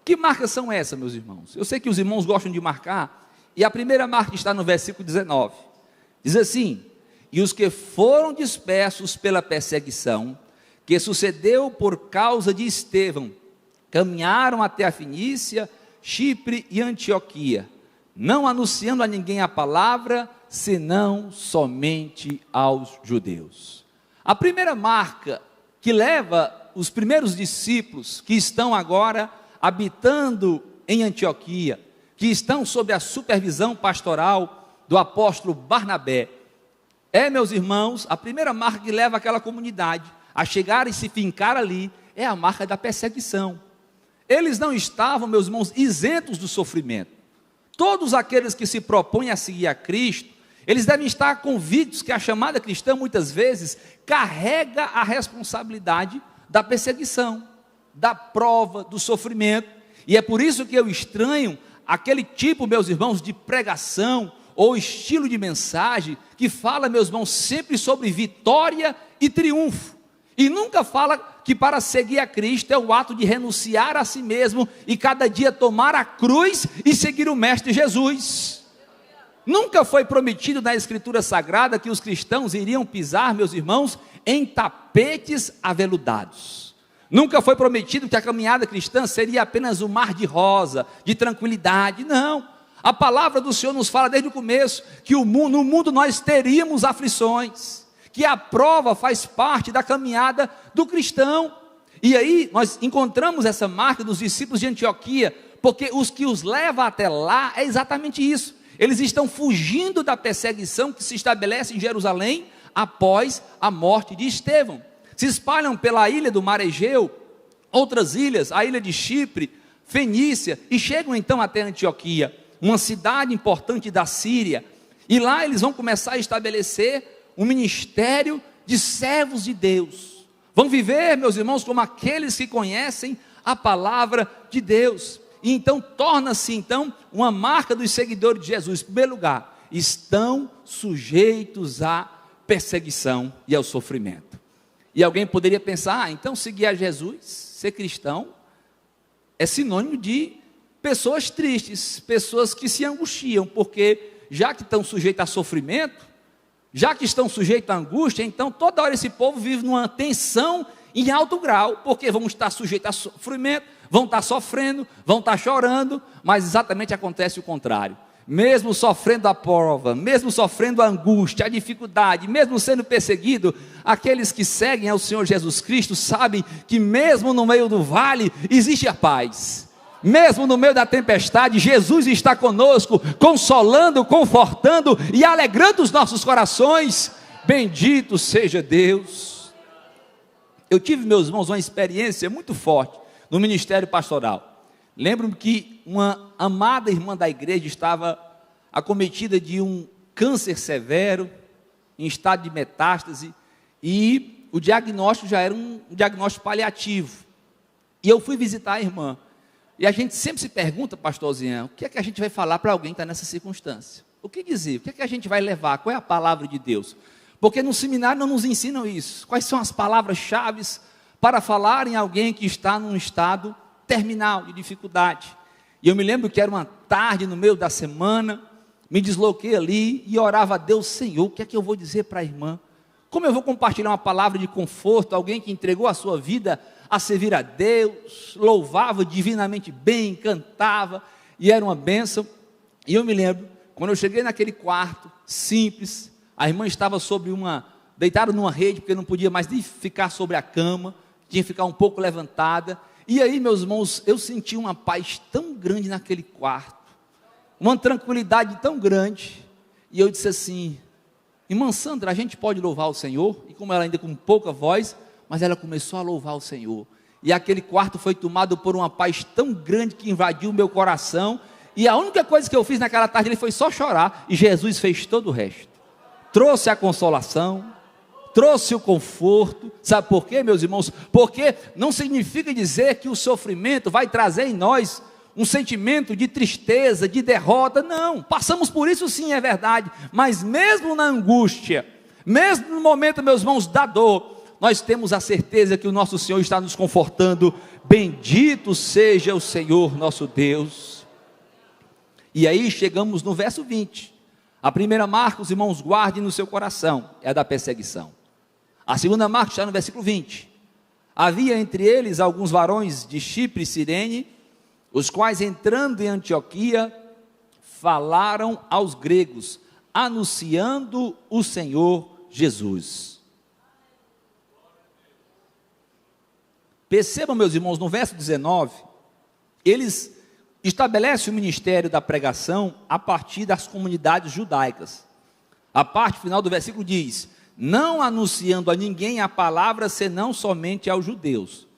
Que marcas são essas, meus irmãos? Eu sei que os irmãos gostam de marcar, e a primeira marca está no versículo 19, diz assim: e os que foram dispersos pela perseguição, que sucedeu por causa de Estevão, caminharam até a Fenícia, Chipre e Antioquia, não anunciando a ninguém a palavra, senão somente aos judeus. A primeira marca que leva os primeiros discípulos que estão agora habitando em Antioquia, que estão sob a supervisão pastoral do apóstolo Barnabé, meus irmãos, a primeira marca que leva aquela comunidade a chegar e se fincar ali, é a marca da perseguição. Eles não estavam, meus irmãos, isentos do sofrimento. Todos aqueles que se propõem a seguir a Cristo, eles devem estar convictos que a chamada cristã, muitas vezes, carrega a responsabilidade da perseguição, da prova, do sofrimento. E é por isso que eu estranho aquele tipo, meus irmãos, de pregação ou estilo de mensagem que fala, meus irmãos, sempre sobre vitória e triunfo. E nunca fala que para seguir a Cristo é o ato de renunciar a si mesmo e cada dia tomar a cruz e seguir o Mestre Jesus. Nunca foi prometido na Escritura Sagrada que os cristãos iriam pisar, meus irmãos, em tapetes aveludados. Nunca foi prometido que a caminhada cristã seria apenas um mar de rosa, de tranquilidade. Não. A palavra do Senhor nos fala desde o começo que no mundo nós teríamos aflições, que a prova faz parte da caminhada do cristão. E aí nós encontramos essa marca dos discípulos de Antioquia, porque os que os leva até lá é exatamente isso. Eles estão fugindo da perseguição que se estabelece em Jerusalém após a morte de Estevão. Se espalham pela ilha do Mar Egeu, outras ilhas, a ilha de Chipre, Fenícia, e chegam então até Antioquia, uma cidade importante da Síria. E lá eles vão começar a estabelecer um ministério de servos de Deus. Vão viver, meus irmãos, como aqueles que conhecem a palavra de Deus. E então torna-se então uma marca dos seguidores de Jesus. Em primeiro lugar, estão sujeitos à perseguição e ao sofrimento. E alguém poderia pensar, então seguir a Jesus, ser cristão, é sinônimo de pessoas tristes, pessoas que se angustiam, porque já que estão sujeitos a sofrimento, já que estão sujeitos à angústia, então toda hora esse povo vive numa tensão em alto grau, porque vão estar sujeitos a sofrimento, vão estar sofrendo, vão estar chorando, mas exatamente acontece o contrário. Mesmo sofrendo a prova, mesmo sofrendo a angústia, a dificuldade, mesmo sendo perseguido, aqueles que seguem ao Senhor Jesus Cristo sabem que mesmo no meio do vale existe a paz. Mesmo no meio da tempestade, Jesus está conosco, consolando, confortando e alegrando os nossos corações. Bendito seja Deus. Eu tive, meus irmãos, uma experiência muito forte no ministério pastoral. Lembro-me que uma amada irmã da igreja estava acometida de um câncer severo, em estado de metástase, e o diagnóstico já era um diagnóstico paliativo. E eu fui visitar a irmã. E a gente sempre se pergunta, pastorzinho, o que é que a gente vai falar para alguém que está nessa circunstância? O que dizer? O que é que a gente vai levar? Qual é a palavra de Deus? Porque no seminário não nos ensinam isso. Quais são as palavras-chave para falar em alguém que está num estado terminal de dificuldade? E eu me lembro que era uma tarde no meio da semana, me desloquei ali e orava a Deus: Senhor, o que é que eu vou dizer para a irmã? Como eu vou compartilhar uma palavra de conforto, alguém que entregou a sua vida a servir a Deus, louvava divinamente bem, cantava, e era uma bênção. E eu me lembro, quando eu cheguei naquele quarto, simples, a irmã estava deitada numa rede, porque não podia mais nem ficar sobre a cama, tinha que ficar um pouco levantada. E aí, meus irmãos, eu senti uma paz tão grande naquele quarto, uma tranquilidade tão grande, e eu disse assim: irmã Sandra, a gente pode louvar o Senhor? E como ela ainda com pouca voz, mas ela começou a louvar o Senhor, e aquele quarto foi tomado por uma paz tão grande que invadiu o meu coração, e a única coisa que eu fiz naquela tarde ali foi só chorar, e Jesus fez todo o resto, trouxe a consolação, trouxe o conforto. Sabe por quê, meus irmãos? Porque não significa dizer que o sofrimento vai trazer em nós um sentimento de tristeza, de derrota. Não, passamos por isso sim, é verdade, mas mesmo na angústia, mesmo no momento, meus irmãos, da dor, nós temos a certeza que o nosso Senhor está nos confortando. Bendito seja o Senhor nosso Deus. E aí chegamos no verso 20, a primeira marca, os irmãos, guardem no seu coração, é a da perseguição. A segunda marca está no versículo 20, havia entre eles alguns varões de Chipre e Cirene, os quais entrando em Antioquia, falaram aos gregos, anunciando o Senhor Jesus. Percebam, meus irmãos, no verso 19, eles estabelecem o ministério da pregação a partir das comunidades judaicas. A parte final do versículo diz: não anunciando a ninguém a palavra, senão somente aos judeus.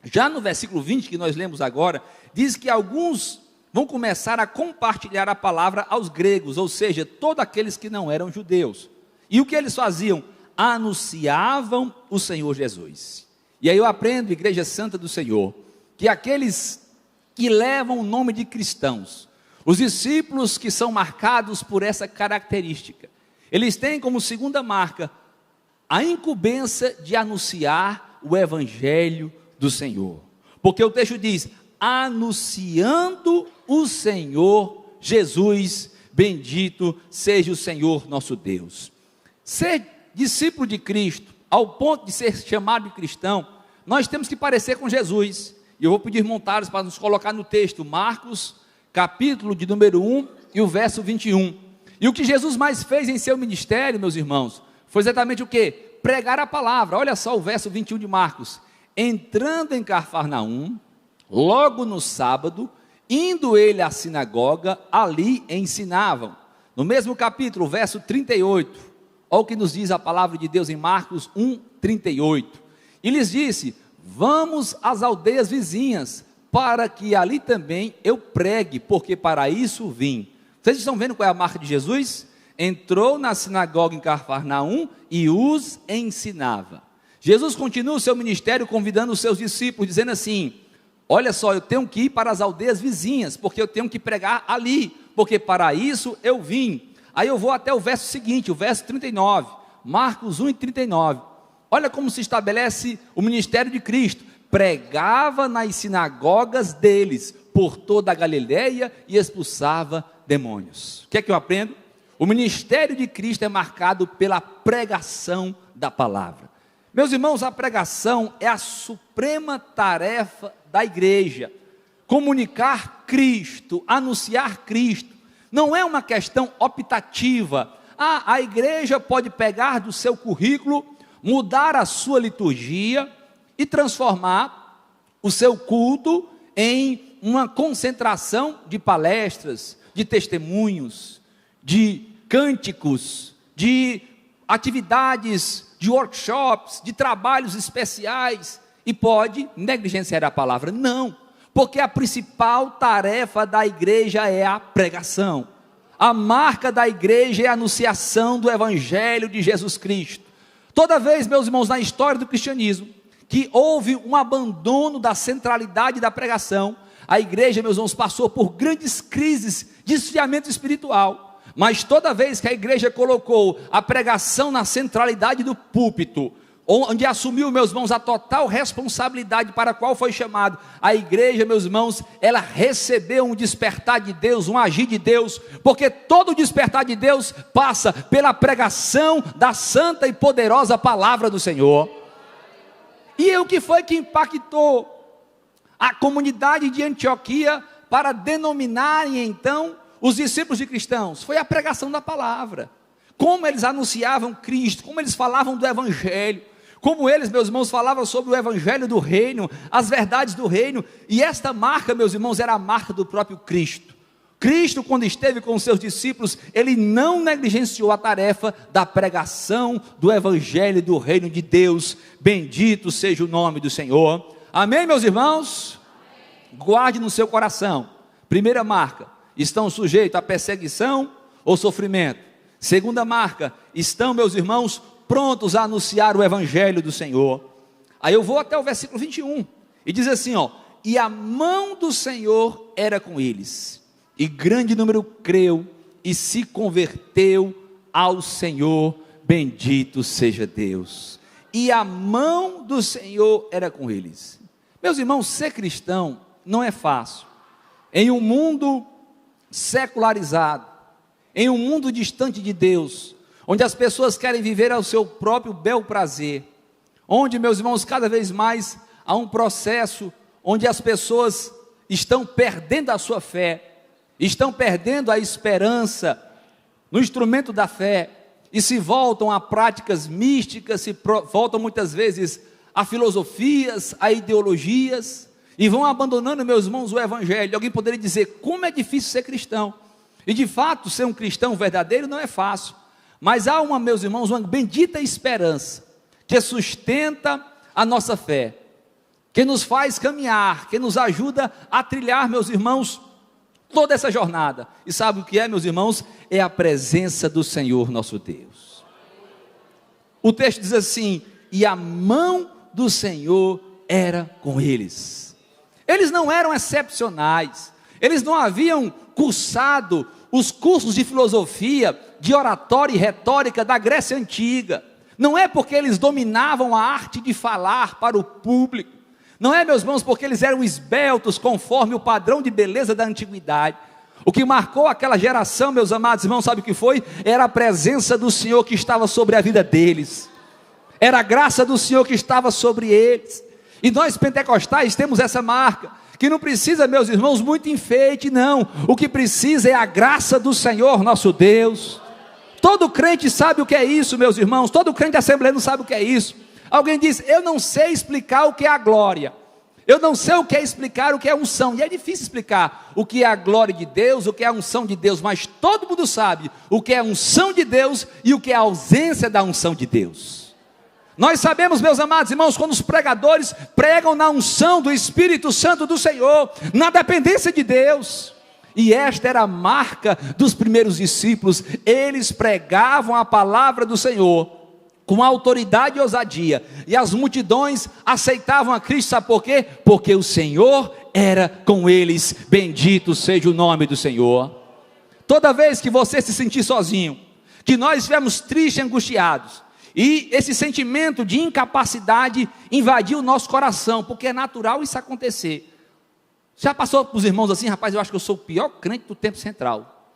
Já no versículo 20, que nós lemos agora, diz que alguns vão começar a compartilhar a palavra aos gregos, ou seja, todos aqueles que não eram judeus. E o que eles faziam? Anunciavam o Senhor Jesus. E aí eu aprendo, Igreja Santa do Senhor, que aqueles que levam o nome de cristãos, os discípulos que são marcados por essa característica, eles têm como segunda marca a incumbência de anunciar o Evangelho do Senhor. Porque o texto diz: anunciando o Senhor Jesus, bendito seja o Senhor nosso Deus. Ser discípulo de Cristo, ao ponto de ser chamado de cristão, nós temos que parecer com Jesus. E eu vou pedir voluntários para nos colocar no texto, Marcos, capítulo de número 1 e o verso 21. E o que Jesus mais fez em seu ministério, meus irmãos, foi exatamente o quê? Pregar a palavra. Olha só o verso 21 de Marcos: entrando em Cafarnaum, logo no sábado, indo ele à sinagoga, ali ensinavam. No mesmo capítulo, verso 38, olha o que nos diz a palavra de Deus em Marcos 1, 38. E lhes disse: vamos às aldeias vizinhas, para que ali também eu pregue, porque para isso vim. Vocês estão vendo qual é a marca de Jesus? Entrou na sinagoga em Cafarnaum e os ensinava. Jesus continua o seu ministério convidando os seus discípulos, dizendo assim: olha só, eu tenho que ir para as aldeias vizinhas, porque eu tenho que pregar ali, porque para isso eu vim. Aí eu vou até o verso seguinte, o verso 39, Marcos 1 e 39. Olha como se estabelece o ministério de Cristo: pregava nas sinagogas deles, por toda a Galileia, e expulsava demônios. O que é que eu aprendo? O ministério de Cristo é marcado pela pregação da palavra. Meus irmãos, a pregação é a suprema tarefa da igreja. Comunicar Cristo, anunciar Cristo, não é uma questão optativa. A igreja pode pegar do seu currículo, mudar a sua liturgia e transformar o seu culto em uma concentração de palestras, de testemunhos, de cânticos, de atividades, de workshops, de trabalhos especiais, e pode negligenciar a palavra. Não, porque a principal tarefa da igreja é a pregação. A marca da igreja é a anunciação do Evangelho de Jesus Cristo. Toda vez, meus irmãos, na história do cristianismo, que houve um abandono da centralidade da pregação, a igreja, meus irmãos, passou por grandes crises de esfriamento espiritual. Mas toda vez que a igreja colocou a pregação na centralidade do púlpito, onde assumiu, meus irmãos, a total responsabilidade para a qual foi chamado. A igreja, meus irmãos, ela recebeu um despertar de Deus, um agir de Deus, porque todo despertar de Deus passa pela pregação da santa e poderosa palavra do Senhor. E o que foi que impactou a comunidade de Antioquia para denominarem então os discípulos de cristãos? Foi a pregação da palavra. Como eles anunciavam Cristo, como eles falavam do Evangelho, como eles, meus irmãos, falavam sobre o Evangelho do reino, as verdades do reino. E esta marca, meus irmãos, era a marca do próprio Cristo. Cristo, quando esteve com os seus discípulos, ele não negligenciou a tarefa da pregação do Evangelho do reino de Deus. Bendito seja o nome do Senhor. Amém, meus irmãos? Guarde no seu coração. Primeira marca: estão sujeitos a perseguição ou sofrimento. Segunda marca: estão, meus irmãos, prontos a anunciar o Evangelho do Senhor. Aí eu vou até o versículo 21, e diz assim, e a mão do Senhor era com eles, e grande número creu, e se converteu ao Senhor. Bendito seja Deus. E a mão do Senhor era com eles. Meus irmãos, ser cristão não é fácil. Em um mundo secularizado, em um mundo distante de Deus, onde as pessoas querem viver ao seu próprio bel prazer, onde, meus irmãos, cada vez mais há um processo onde as pessoas estão perdendo a sua fé, estão perdendo a esperança no instrumento da fé, e se voltam a práticas místicas, voltam muitas vezes a filosofias, a ideologias, e vão abandonando, meus irmãos, o Evangelho. Alguém poderia dizer, como é difícil ser cristão? E de fato, ser um cristão verdadeiro não é fácil. Mas há meus irmãos, uma bendita esperança, que sustenta a nossa fé, que nos faz caminhar, que nos ajuda a trilhar, meus irmãos, toda essa jornada. E sabe o que é, meus irmãos? É a presença do Senhor nosso Deus. O texto diz assim, e a mão do Senhor era com eles. Eles não eram excepcionais, eles não haviam cursado os cursos de filosofia, de oratória e retórica da Grécia Antiga. Não é porque eles dominavam a arte de falar para o público. Não é, meus irmãos, porque eles eram esbeltos conforme o padrão de beleza da antiguidade. O que marcou aquela geração, meus amados irmãos, sabe o que foi? Era a presença do Senhor que estava sobre a vida deles. Era a graça do Senhor que estava sobre eles. E nós pentecostais temos essa marca, que não precisa, meus irmãos, muito enfeite, não. O que precisa é a graça do Senhor nosso Deus. Todo crente sabe o que é isso, meus irmãos. Todo crente assembleano sabe o que é isso. Alguém diz, eu não sei explicar o que é a glória. Eu não sei o que é explicar o que é a unção. E é difícil explicar o que é a glória de Deus, o que é a unção de Deus. Mas todo mundo sabe o que é a unção de Deus e o que é a ausência da unção de Deus. Nós sabemos, meus amados irmãos, quando os pregadores pregam na unção do Espírito Santo do Senhor, na dependência de Deus. E esta era a marca dos primeiros discípulos. Eles pregavam a palavra do Senhor com autoridade e ousadia, e as multidões aceitavam a Cristo. Sabe por quê? Porque o Senhor era com eles. Bendito seja o nome do Senhor. Toda vez que você se sentir sozinho, que nós estivermos tristes, angustiados, e esse sentimento de incapacidade invadiu o nosso coração, porque é natural isso acontecer. Já passou para os irmãos assim, rapaz, eu acho que eu sou o pior crente do tempo central.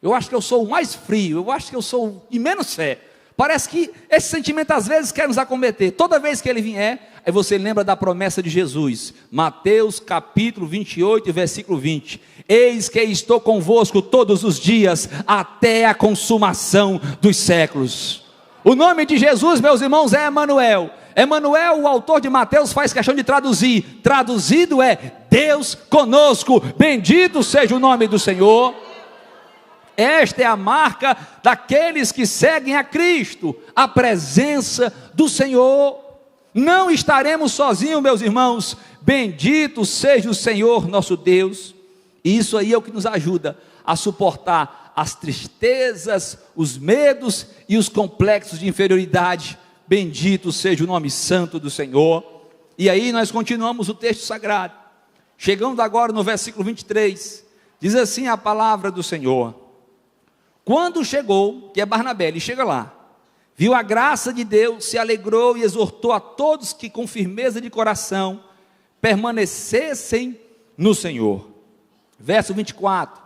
Eu acho que eu sou o mais frio, eu acho que eu sou o de menos fé. Parece que esse sentimento às vezes quer nos acometer. Toda vez que ele vier, aí você lembra da promessa de Jesus. Mateus capítulo 28, versículo 20. Eis que estou convosco todos os dias, até a consumação dos séculos. O nome de Jesus, meus irmãos, é Emanuel. Emanuel, o autor de Mateus, faz questão de traduzir. Traduzido é Deus conosco. Bendito seja o nome do Senhor. Esta é a marca daqueles que seguem a Cristo, a presença do Senhor. Não estaremos sozinhos, meus irmãos. Bendito seja o Senhor nosso Deus. E isso aí é o que nos ajuda a suportar as tristezas, os medos e os complexos de inferioridade. Bendito seja o nome santo do Senhor. E aí nós continuamos o texto sagrado, chegando agora no versículo 23, diz assim a palavra do Senhor: quando chegou, que é Barnabé, ele chega lá, viu a graça de Deus, se alegrou e exortou a todos que com firmeza de coração permanecessem no Senhor. Verso 24,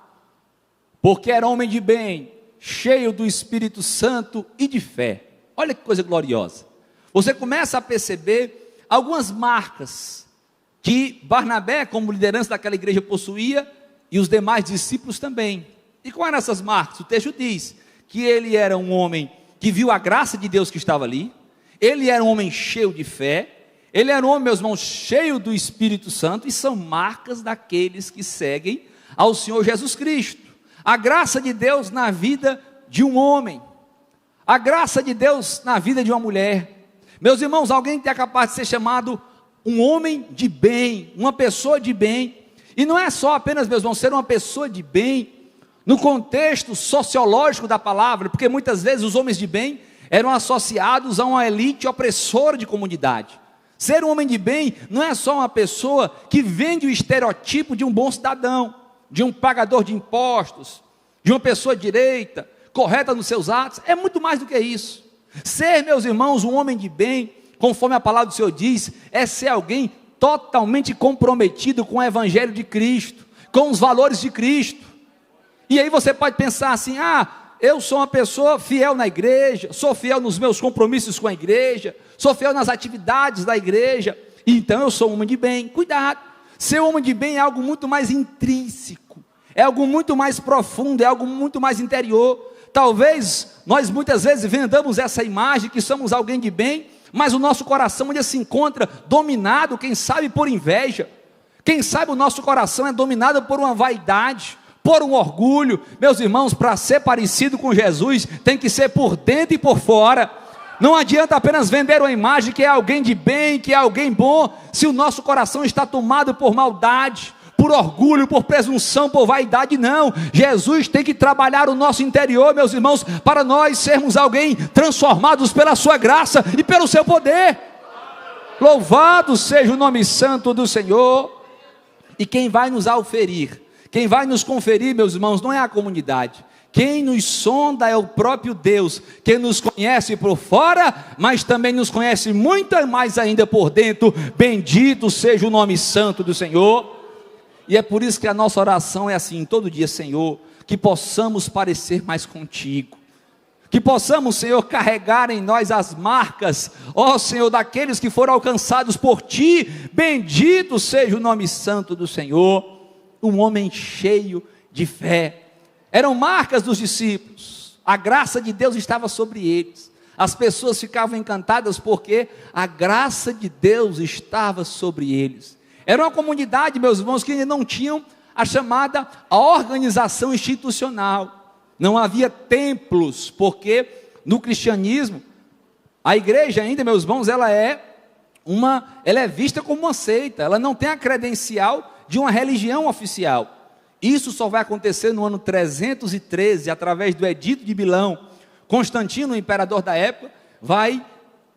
porque era homem de bem, cheio do Espírito Santo e de fé. Olha que coisa gloriosa. Você começa a perceber algumas marcas que Barnabé, como liderança daquela igreja, possuía, e os demais discípulos também. E quais eram essas marcas? O texto diz que ele era um homem que viu a graça de Deus que estava ali, ele era um homem cheio de fé, ele era um homem, meus irmãos, cheio do Espírito Santo, e são marcas daqueles que seguem ao Senhor Jesus Cristo. A graça de Deus na vida de um homem, a graça de Deus na vida de uma mulher. Meus irmãos, alguém que é capaz de ser chamado um homem de bem, uma pessoa de bem, e não é só apenas, meus irmãos, ser uma pessoa de bem, no contexto sociológico da palavra, porque muitas vezes os homens de bem eram associados a uma elite opressora de comunidade. Ser um homem de bem não é só uma pessoa que vende o estereotipo de um bom cidadão, de um pagador de impostos, de uma pessoa direita, correta nos seus atos. É muito mais do que isso. Ser, meus irmãos, um homem de bem, conforme a palavra do Senhor diz, é ser alguém totalmente comprometido com o Evangelho de Cristo, com os valores de Cristo. E aí você pode pensar assim, eu sou uma pessoa fiel na igreja, sou fiel nos meus compromissos com a igreja, sou fiel nas atividades da igreja, então eu sou um homem de bem. Cuidado, ser um homem de bem é algo muito mais intrínseco, é algo muito mais profundo, é algo muito mais interior. Talvez nós muitas vezes vendamos essa imagem que somos alguém de bem, mas o nosso coração ainda se encontra dominado, quem sabe por inveja, quem sabe o nosso coração é dominado por uma vaidade, por um orgulho. Meus irmãos, para ser parecido com Jesus, tem que ser por dentro e por fora. Não adianta apenas vender uma imagem que é alguém de bem, que é alguém bom, se o nosso coração está tomado por maldade, por orgulho, por presunção, por vaidade. Não, Jesus tem que trabalhar o nosso interior, meus irmãos, para nós sermos alguém transformados pela sua graça e pelo seu poder. Louvado seja o nome santo do Senhor. E quem vai nos auferir, quem vai nos conferir, meus irmãos, não é a comunidade. Quem nos sonda é o próprio Deus, quem nos conhece por fora, mas também nos conhece muito mais ainda por dentro. Bendito seja o nome santo do Senhor. E é por isso que a nossa oração é assim, todo dia: Senhor, que possamos parecer mais contigo, que possamos, Senhor, carregar em nós as marcas, ó Senhor, daqueles que foram alcançados por Ti. Bendito seja o nome santo do Senhor. Um homem cheio de fé. Eram marcas dos discípulos, a graça de Deus estava sobre eles, as pessoas ficavam encantadas porque a graça de Deus estava sobre eles. Era uma comunidade, meus irmãos, que ainda não tinham a organização institucional, não havia templos, porque no cristianismo, a igreja ainda, meus irmãos, ela é vista como uma seita, ela não tem a credencial de uma religião oficial. Isso só vai acontecer no ano 313, através do Edito de Milão. Constantino, o imperador da época, vai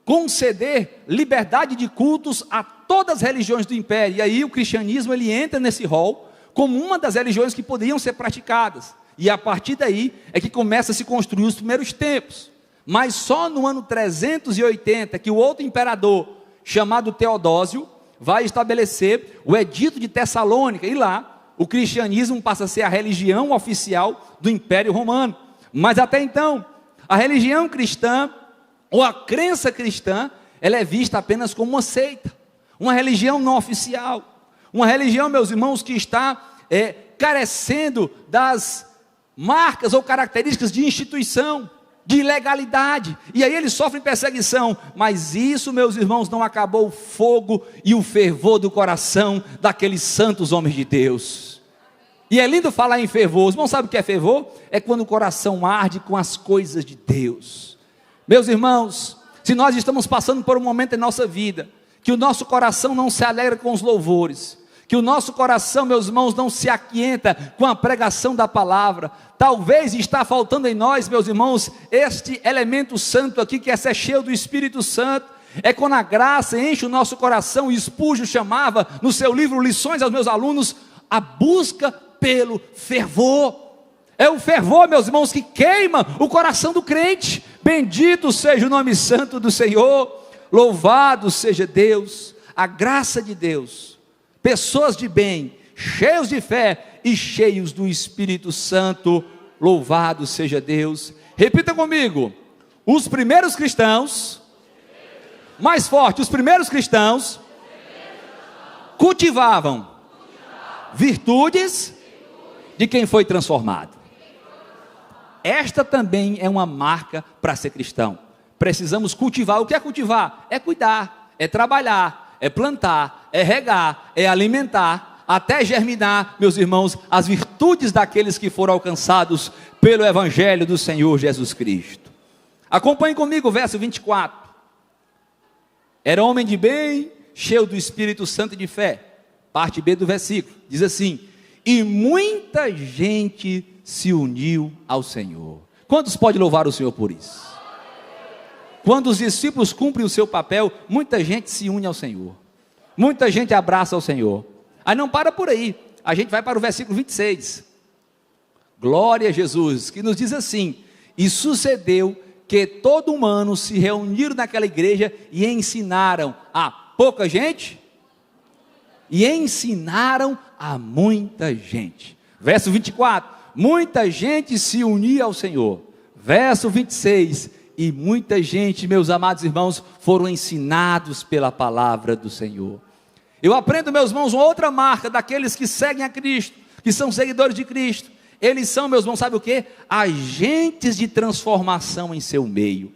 conceder liberdade de cultos a todas as religiões do império. E aí o cristianismo ele entra nesse rol como uma das religiões que poderiam ser praticadas. E a partir daí é que começa a se construir os primeiros templos. Mas só no ano 380 que o outro imperador, chamado Teodósio, vai estabelecer o Edito de Tessalônica, e lá o cristianismo passa a ser a religião oficial do Império Romano. Mas até então, a religião cristã, ou a crença cristã, ela é vista apenas como uma seita, uma religião não oficial, uma religião, meus irmãos, que está carecendo das marcas ou características de instituição, de legalidade, e aí eles sofrem perseguição. Mas isso, meus irmãos, não acabou o fogo e o fervor do coração daqueles santos homens de Deus. E é lindo falar em fervor. Os irmãos sabem o que é fervor? É quando o coração arde com as coisas de Deus. Meus irmãos, se nós estamos passando por um momento em nossa vida que o nosso coração não se alegra com os louvores, que o nosso coração, meus irmãos, não se aquieta com a pregação da palavra, talvez está faltando em nós, meus irmãos, este elemento santo aqui, que é ser cheio do Espírito Santo. É quando a graça enche o nosso coração. E Spurgeon chamava no seu livro Lições aos meus alunos, a busca pelo fervor. É o fervor, meus irmãos, que queima o coração do crente. Bendito seja o nome santo do Senhor, louvado seja Deus, a graça de Deus, pessoas de bem, cheios de fé e cheios do Espírito Santo, louvado seja Deus. Repita comigo: os primeiros cristãos, mais forte, os primeiros cristãos cultivavam virtudes de quem foi transformado. Esta também é uma marca para ser cristão. Precisamos cultivar. O que é cultivar? É cuidar, é trabalhar, é plantar, é regar, é alimentar, até germinar, meus irmãos, as virtudes daqueles que foram alcançados pelo Evangelho do Senhor Jesus Cristo. Acompanhe comigo o verso 24. Era homem de bem, cheio do Espírito Santo e de fé. Parte B do versículo, diz assim: e muita gente se uniu ao Senhor. Quantos podem louvar o Senhor por isso? Quando os discípulos cumprem o seu papel, muita gente se une ao Senhor, muita gente abraça ao Senhor. Aí não para por aí, a gente vai para o versículo 26, glória a Jesus, que nos diz assim: e sucedeu que todo humano se reuniram naquela igreja e ensinaram a pouca gente, e ensinaram a muita gente. Verso 24, muita gente se unia ao Senhor. Verso 26, e muita gente, meus amados irmãos, foram ensinados pela palavra do Senhor. Eu aprendo, meus irmãos, uma outra marca daqueles que seguem a Cristo, que são seguidores de Cristo. Eles são, meus irmãos, sabe o que? Agentes de transformação em seu meio.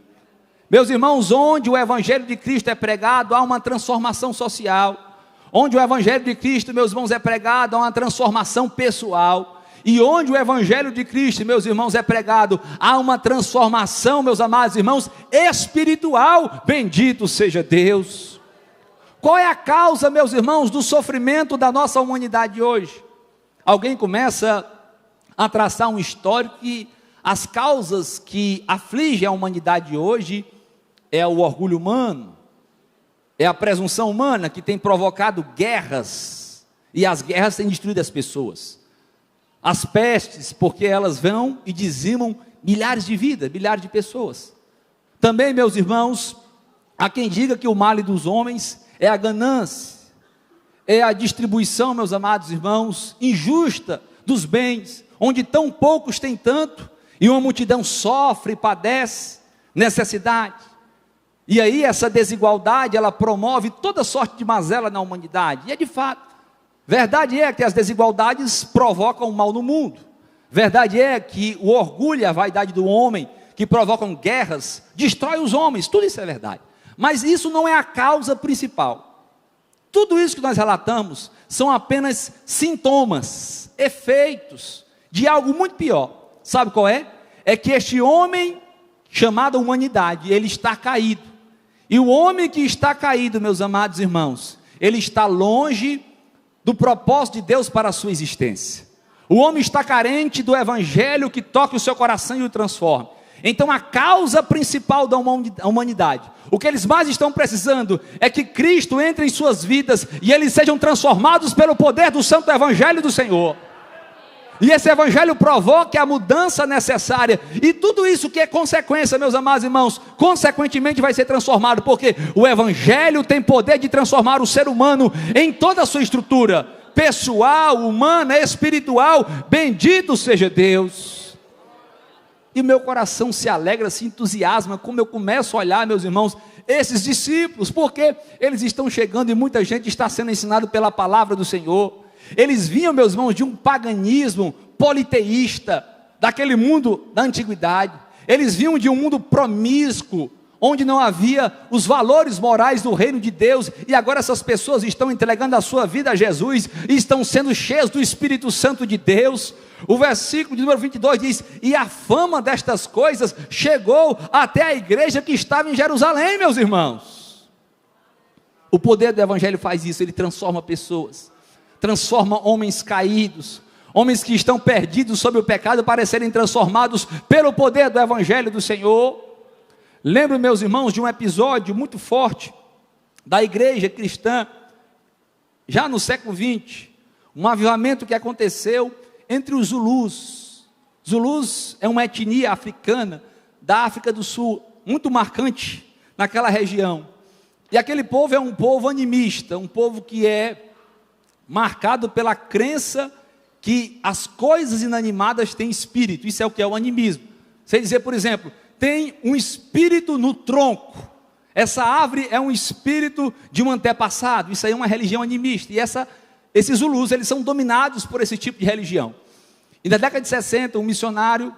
Meus irmãos, onde o Evangelho de Cristo é pregado, há uma transformação social. Onde o Evangelho de Cristo, meus irmãos, é pregado, há uma transformação pessoal. E onde o Evangelho de Cristo, meus irmãos, é pregado, há uma transformação, meus amados irmãos, espiritual. Bendito seja Deus. Qual é a causa, meus irmãos, do sofrimento da nossa humanidade hoje? Alguém começa a traçar um histórico que as causas que afligem a humanidade hoje é o orgulho humano, é a presunção humana que tem provocado guerras, e as guerras têm destruído as pessoas. As pestes, porque elas vão e dizimam milhares de vidas, milhares de pessoas. Também, meus irmãos, há quem diga que o mal dos homens é a ganância, é a distribuição, meus amados irmãos, injusta dos bens, onde tão poucos têm tanto, e uma multidão sofre e padece necessidade. E aí essa desigualdade, ela promove toda sorte de mazela na humanidade, e é de fato. Verdade é que as desigualdades provocam o mal no mundo. Verdade é que o orgulho e a vaidade do homem, que provocam guerras, destrói os homens, tudo isso é verdade. Mas isso não é a causa principal. Tudo isso que nós relatamos são apenas sintomas, efeitos de algo muito pior. Sabe qual é? É que este homem, chamado humanidade, ele está caído. E o homem que está caído, meus amados irmãos, ele está longe do propósito de Deus para a sua existência. O homem está carente do Evangelho que toque o seu coração e o transforme. Então a causa principal da humanidade, o que eles mais estão precisando é que Cristo entre em suas vidas e eles sejam transformados pelo poder do santo Evangelho do Senhor. E esse Evangelho provoque a mudança necessária, e tudo isso que é consequência, meus amados irmãos, consequentemente vai ser transformado, porque o Evangelho tem poder de transformar o ser humano em toda a sua estrutura, pessoal, humana, espiritual. Bendito seja Deus. E meu coração se alegra, se entusiasma, como eu começo a olhar, meus irmãos, esses discípulos, porque eles estão chegando e muita gente está sendo ensinado pela palavra do Senhor. Eles vinham, meus irmãos, de um paganismo politeísta, daquele mundo da antiguidade. Eles vinham de um mundo promíscuo, onde não havia os valores morais do reino de Deus, e agora essas pessoas estão entregando a sua vida a Jesus, e estão sendo cheias do Espírito Santo de Deus. O versículo de número 22 diz: e a fama destas coisas chegou até a igreja que estava em Jerusalém, meus irmãos. O poder do Evangelho faz isso, ele transforma pessoas, transforma homens caídos, homens que estão perdidos sob o pecado, para serem transformados pelo poder do Evangelho do Senhor. Lembro, meus irmãos, de um episódio muito forte da igreja cristã, já no século XX, um avivamento que aconteceu entre os Zulus. Zulus é uma etnia africana da África do Sul, muito marcante naquela região. E aquele povo é um povo animista, um povo que é marcado pela crença que as coisas inanimadas têm espírito. Isso é o que é o animismo. Você dizer, por exemplo, tem um espírito no tronco. Essa árvore é um espírito de um antepassado. Isso aí é uma religião animista. E esses Zulus, eles são dominados por esse tipo de religião. E na década de 60, um missionário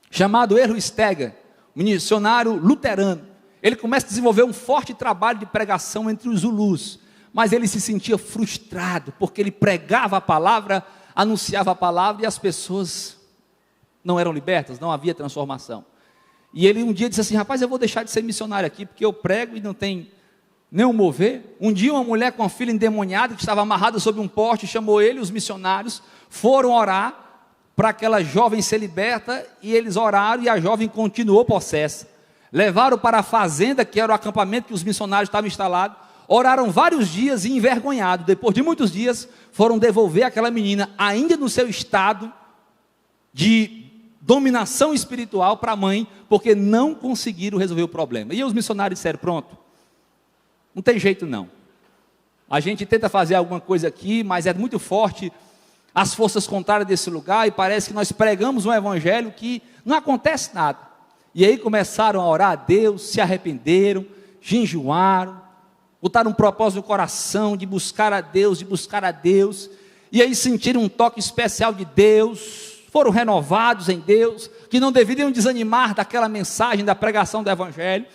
chamado Erro Steger, um missionário luterano, ele começa a desenvolver um forte trabalho de pregação entre os Zulus. Mas ele se sentia frustrado, porque ele pregava a palavra, anunciava a palavra, e as pessoas não eram libertas, não havia transformação. E ele um dia disse assim, rapaz, eu vou deixar de ser missionário aqui, porque eu prego e não tem nenhum mover. Um dia uma mulher com uma filha endemoniada, que estava amarrada sobre um poste, chamou ele, os missionários, foram orar para aquela jovem ser liberta, e eles oraram, e a jovem continuou possessa. Levaram para a fazenda, que era o acampamento que os missionários estavam instalados, oraram vários dias e envergonhados, depois de muitos dias, foram devolver aquela menina, ainda no seu estado de dominação espiritual, para a mãe, porque não conseguiram resolver o problema. E os missionários disseram, pronto, não tem jeito não. A gente tenta fazer alguma coisa aqui, mas é muito forte as forças contrárias desse lugar, e parece que nós pregamos um evangelho que não acontece nada. E aí começaram a orar a Deus, se arrependeram, jejuaram, botaram um propósito no coração de buscar a Deus, e aí sentiram um toque especial de Deus, foram renovados em Deus, que não deveriam desanimar daquela mensagem, da pregação do evangelho.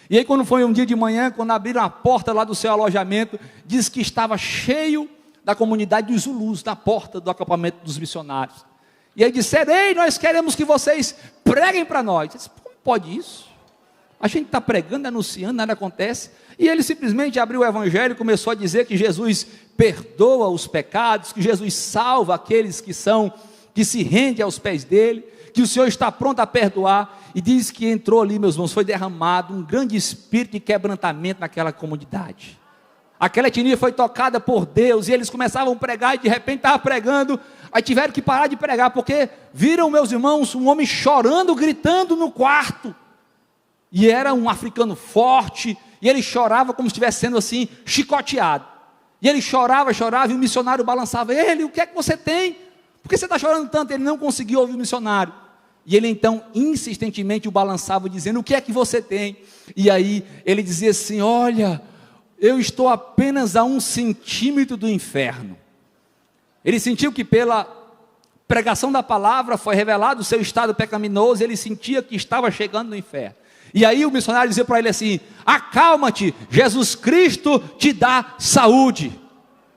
E aí quando foi um dia de manhã, quando abriram a porta lá do seu alojamento, diz que estava cheio da comunidade dos Zulus, na porta do acampamento dos missionários. E aí disseram, ei, nós queremos que vocês preguem para nós. Eu disse, como pode isso? A gente está pregando, anunciando, nada acontece. E ele simplesmente abriu o evangelho e começou a dizer que Jesus perdoa os pecados, que Jesus salva aqueles que se rendem aos pés dele, que o Senhor está pronto a perdoar. E diz que entrou ali, meus irmãos, foi derramado um grande espírito de quebrantamento naquela comunidade. Aquela etnia foi tocada por Deus, e eles começavam a pregar, e de repente estavam pregando, aí tiveram que parar de pregar, porque viram, meus irmãos, um homem chorando, gritando no quarto, e era um africano forte, e ele chorava como se estivesse sendo assim, chicoteado, e ele chorava, e o missionário balançava ele, o que é que você tem? Por que você está chorando tanto? Ele não conseguiu ouvir o missionário, e ele então insistentemente o balançava, dizendo, o que é que você tem? E aí ele dizia assim, olha, eu estou apenas a 1 centímetro do inferno. Ele sentiu que pela pregação da palavra foi revelado o seu estado pecaminoso, e ele sentia que estava chegando no inferno. E aí o missionário dizia para ele assim, acalma-te, Jesus Cristo te dá saúde,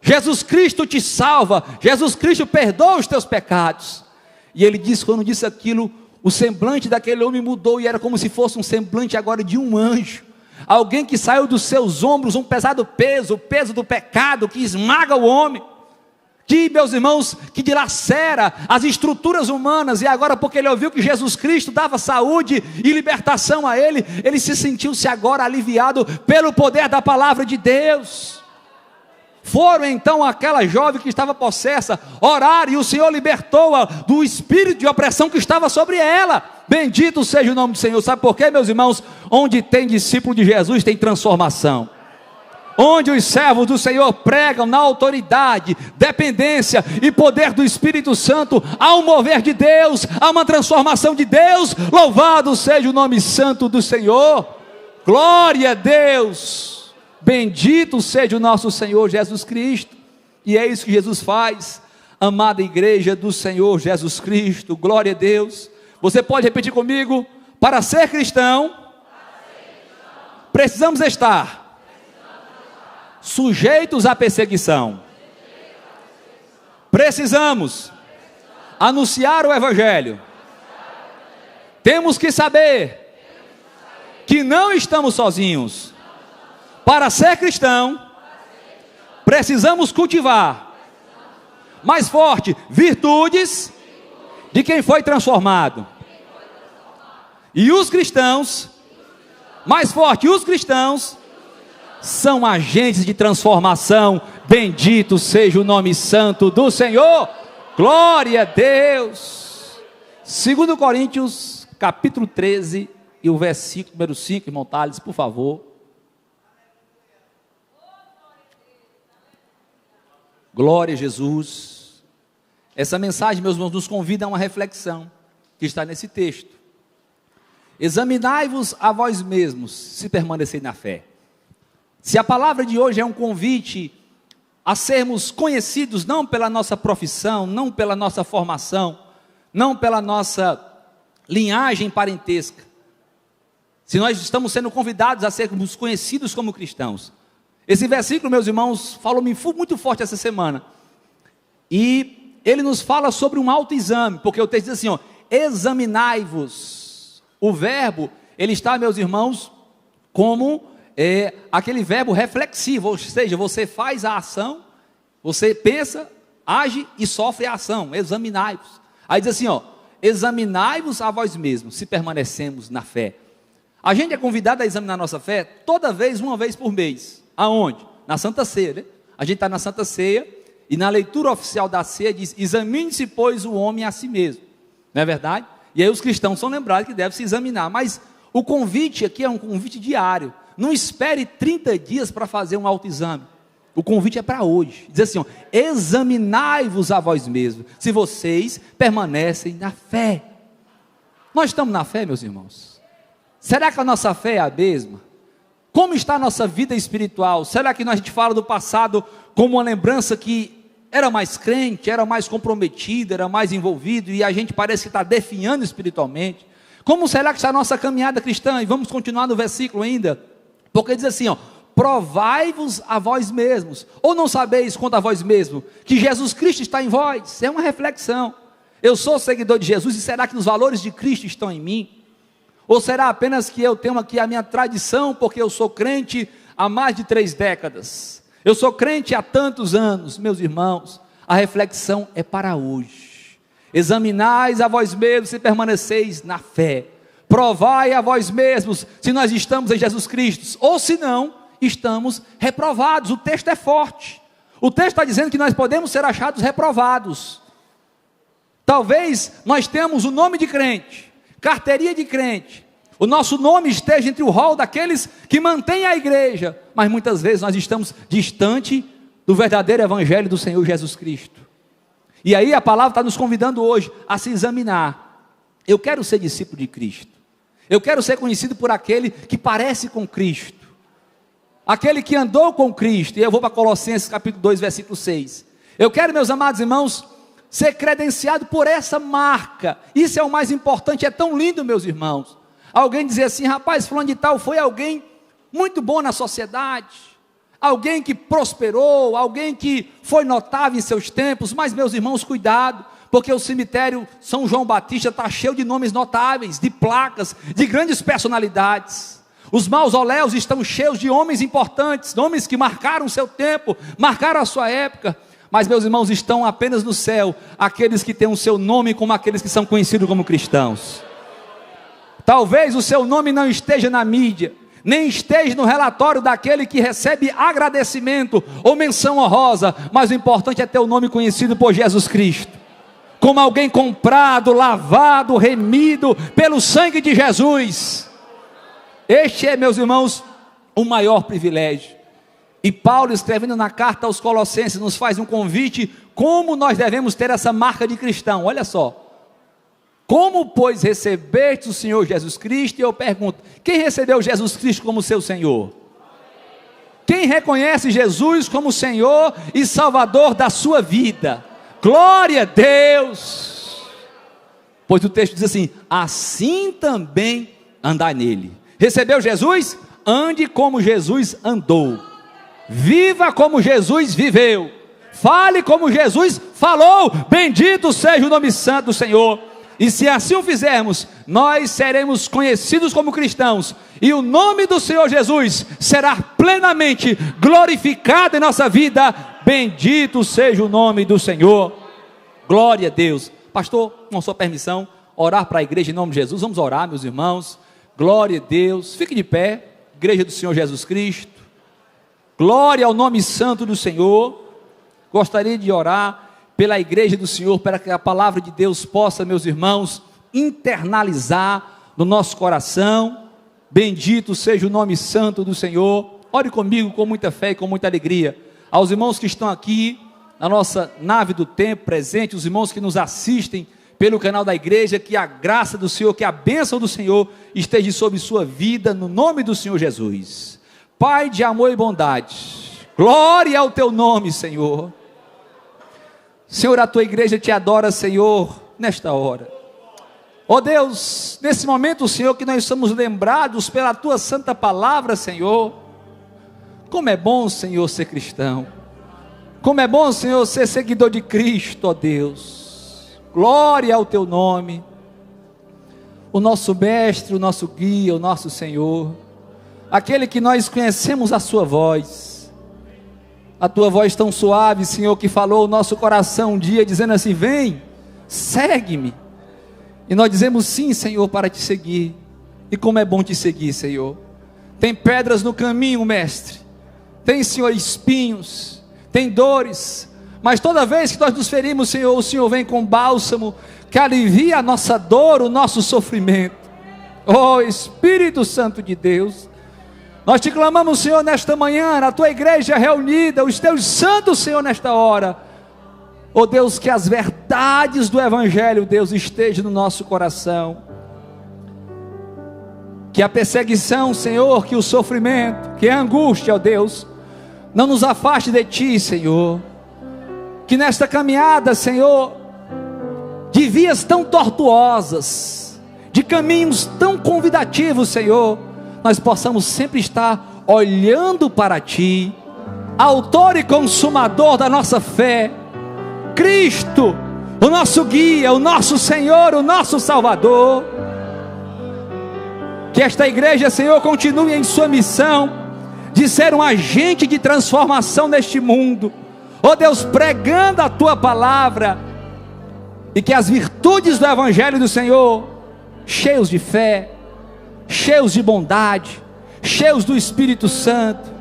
Jesus Cristo te salva, Jesus Cristo perdoa os teus pecados. E ele disse, quando disse aquilo, o semblante daquele homem mudou, e era como se fosse um semblante agora de um anjo. Alguém que saiu dos seus ombros um pesado peso, o peso do pecado que esmaga o homem, que, meus irmãos, que dilacera as estruturas humanas, e agora porque ele ouviu que Jesus Cristo dava saúde e libertação a ele, ele se sentiu-se agora aliviado pelo poder da palavra de Deus. Foram então aquela jovem que estava possessa, orar, e o Senhor libertou-a do espírito de opressão que estava sobre ela. Bendito seja o nome do Senhor. Sabe por quê, meus irmãos? Onde tem discípulo de Jesus tem transformação. Onde os servos do Senhor pregam na autoridade, dependência e poder do Espírito Santo, há um mover de Deus, há uma transformação de Deus. Louvado seja o nome santo do Senhor. Glória a Deus. Bendito seja o nosso Senhor Jesus Cristo. E é isso que Jesus faz, amada igreja do Senhor Jesus Cristo. Glória a Deus. Você pode repetir comigo? Para ser cristão, precisamos estar sujeitos à perseguição. Precisamos anunciar o Evangelho. Temos que saber que não estamos sozinhos. Para ser cristão, precisamos cultivar mais forte virtudes de quem foi transformado. E os cristãos, mais forte, os cristãos são agentes de transformação. Bendito seja o nome santo do Senhor. Glória a Deus. 2 Coríntios, capítulo 13, e o versículo número 5, irmão Thales, por favor. Glória a Jesus. Essa mensagem, meus irmãos, nos convida a uma reflexão que está nesse texto. Examinai-vos a vós mesmos, se permaneceis na fé. Se a palavra de hoje é um convite a sermos conhecidos não pela nossa profissão, não pela nossa formação, não pela nossa linhagem parentesca, se nós estamos sendo convidados a sermos conhecidos como cristãos. Esse versículo, meus irmãos, falou-me muito forte essa semana, e ele nos fala sobre um autoexame, porque o texto diz assim, ó, examinai-vos. O verbo, ele está, meus irmãos, como aquele verbo reflexivo, ou seja, você faz a ação, você pensa, age e sofre a ação, examinai-vos. Aí diz assim, ó, examinai-vos a vós mesmos, se permanecemos na fé. A gente é convidado a examinar nossa fé toda vez, uma vez por mês. Aonde? Na Santa Ceia, né? A gente está na Santa Ceia, e na leitura oficial da ceia diz, examine-se, pois, o homem a si mesmo. Não é verdade? E aí os cristãos são lembrados que devem se examinar, mas o convite aqui é um convite diário. Não espere 30 dias para fazer um autoexame. O convite é para hoje. Diz assim, ó, examinai-vos a vós mesmos, se vocês permanecem na fé. Nós estamos na fé, meus irmãos? Será que a nossa fé é a mesma? Como está a nossa vida espiritual? Será que a gente fala do passado como uma lembrança que era mais crente, era mais comprometido, era mais envolvido, e a gente parece que está definhando espiritualmente? Como será que está a nossa caminhada cristã? E vamos continuar no versículo ainda, porque diz assim, ó, provai-vos a vós mesmos, ou não sabeis quanto a vós mesmos, que Jesus Cristo está em vós? É uma reflexão. Eu sou seguidor de Jesus, e será que os valores de Cristo estão em mim? Ou será apenas que eu tenho aqui a minha tradição, porque eu sou crente há mais de 3 décadas, eu sou crente há tantos anos? Meus irmãos, a reflexão é para hoje. Examinais a vós mesmos se permaneceis na fé, provai a vós mesmos se nós estamos em Jesus Cristo, ou se não, estamos reprovados. O texto é forte, o texto está dizendo que nós podemos ser achados reprovados. Talvez nós temos o nome de crente, carteirinha de crente, o nosso nome esteja entre o rol daqueles que mantêm a igreja, mas muitas vezes nós estamos distante do verdadeiro evangelho do Senhor Jesus Cristo. E aí a palavra está nos convidando hoje a se examinar. Eu quero ser discípulo de Cristo, eu quero ser conhecido por aquele que parece com Cristo, aquele que andou com Cristo. E eu vou para Colossenses capítulo 2, versículo 6. Eu quero, meus amados irmãos, ser credenciado por essa marca. Isso é o mais importante. É tão lindo, meus irmãos, alguém dizer assim, rapaz, fulano de tal foi alguém muito bom na sociedade, alguém que prosperou, alguém que foi notável em seus tempos. Mas, meus irmãos, cuidado, porque o cemitério São João Batista está cheio de nomes notáveis, de placas, de grandes personalidades. Os mausoléus estão cheios de homens importantes, homens que marcaram o seu tempo, marcaram a sua época. Mas, meus irmãos, estão apenas no céu aqueles que têm o seu nome como aqueles que são conhecidos como cristãos. Talvez o seu nome não esteja na mídia, nem esteja no relatório daquele que recebe agradecimento ou menção honrosa, mas o importante é ter o nome conhecido por Jesus Cristo, como alguém comprado, lavado, remido pelo sangue de Jesus. Este é, meus irmãos, o maior privilégio. E Paulo, escrevendo na carta aos Colossenses, nos faz um convite, como nós devemos ter essa marca de cristão. Olha só, como pois recebeste o Senhor Jesus Cristo? E eu pergunto, quem recebeu Jesus Cristo como seu Senhor? Quem reconhece Jesus como Senhor e Salvador da sua vida? Glória a Deus! Pois o texto diz assim, assim também andai nele. Recebeu Jesus? Ande como Jesus andou, viva como Jesus viveu, fale como Jesus falou. Bendito seja o nome santo do Senhor. E se assim o fizermos, nós seremos conhecidos como cristãos, e o nome do Senhor Jesus será plenamente glorificado em nossa vida. Bendito seja o nome do Senhor. Glória a Deus. Pastor, com sua permissão, orar para a igreja em nome de Jesus. Vamos orar, meus irmãos. Glória a Deus. Fique de pé, igreja do Senhor Jesus Cristo. Glória ao nome santo do Senhor. Gostaria de orar pela igreja do Senhor, para que a palavra de Deus possa, meus irmãos, internalizar no nosso coração. Bendito seja o nome santo do Senhor. Ore comigo com muita fé e com muita alegria. Aos irmãos que estão aqui na nossa nave do tempo presente, os irmãos que nos assistem pelo canal da igreja, que a graça do Senhor, que a bênção do Senhor esteja sobre sua vida, no nome do Senhor Jesus. Pai de amor e bondade, glória ao teu nome, Senhor. Senhor, a tua igreja te adora, Senhor, nesta hora. Ó Deus, nesse momento, Senhor, que nós somos lembrados pela tua santa palavra, Senhor. Como é bom, Senhor, ser cristão. Como é bom, Senhor, ser seguidor de Cristo, ó Deus. Glória ao teu nome. O nosso mestre, o nosso guia, o nosso Senhor. Aquele que nós conhecemos a sua voz. A tua voz tão suave, Senhor, que falou o nosso coração um dia, dizendo assim: vem, segue-me. E nós dizemos sim, Senhor, para te seguir. E como é bom te seguir, Senhor. Tem pedras no caminho, mestre. Tem, Senhor, espinhos. Tem dores. Mas toda vez que nós nos ferimos, Senhor, o Senhor vem com bálsamo que alivia a nossa dor, o nosso sofrimento. Oh Espírito Santo de Deus, nós te clamamos, Senhor, nesta manhã, na tua igreja reunida, os teus santos, Senhor, nesta hora. Oh Deus, que as verdades do Evangelho, Deus, estejam no nosso coração. Que a perseguição, Senhor, que o sofrimento, que a angústia, ó Deus, não nos afaste de ti, Senhor. Que nesta caminhada, Senhor, de vias tão tortuosas, de caminhos tão convidativos, Senhor, nós possamos sempre estar olhando para ti, autor e consumador da nossa fé, Cristo, o nosso guia, o nosso Senhor, o nosso Salvador. Que esta igreja, Senhor, continue em sua missão de ser um agente de transformação neste mundo. Ó Deus, pregando a tua palavra, e que as virtudes do Evangelho do Senhor, cheios de fé, cheios de bondade, cheios do Espírito Santo,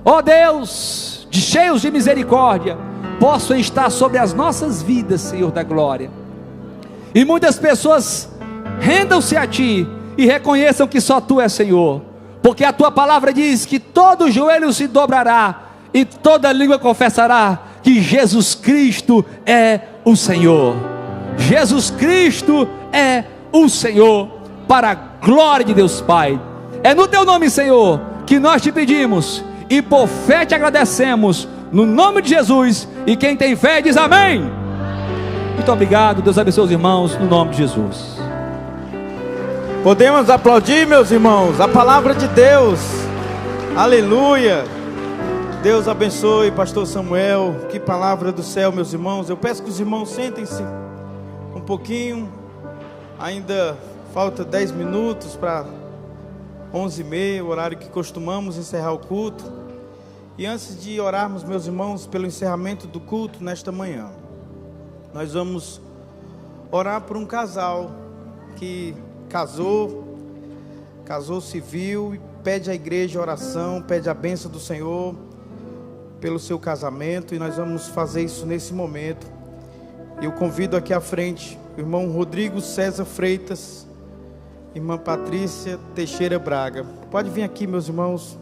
ó Deus, cheios de misericórdia, possam estar sobre as nossas vidas, Senhor da glória. E muitas pessoas rendam-se a ti e reconheçam que só tu és Senhor, porque a tua palavra diz que todo joelho se dobrará e toda língua confessará que Jesus Cristo é o Senhor. Jesus Cristo é o Senhor, para a glória de Deus Pai. É no teu nome, Senhor, que nós te pedimos e por fé te agradecemos, no nome de Jesus. E quem tem fé diz amém. Muito obrigado, Deus abençoe os irmãos, no nome de Jesus. Podemos aplaudir, meus irmãos, a palavra de Deus. Aleluia. Deus abençoe, pastor Samuel. Que palavra do céu, meus irmãos. Eu peço que os irmãos sentem-se um pouquinho. Ainda falta 10 minutos para 11h30, o horário que costumamos encerrar o culto. E antes de orarmos, meus irmãos, pelo encerramento do culto nesta manhã, nós vamos orar por um casal que casou civil, e pede à igreja oração, pede a bênção do Senhor pelo seu casamento, e nós vamos fazer isso nesse momento. Eu convido aqui à frente o irmão Rodrigo César Freitas, irmã Patrícia Teixeira Braga. Pode vir aqui, meus irmãos.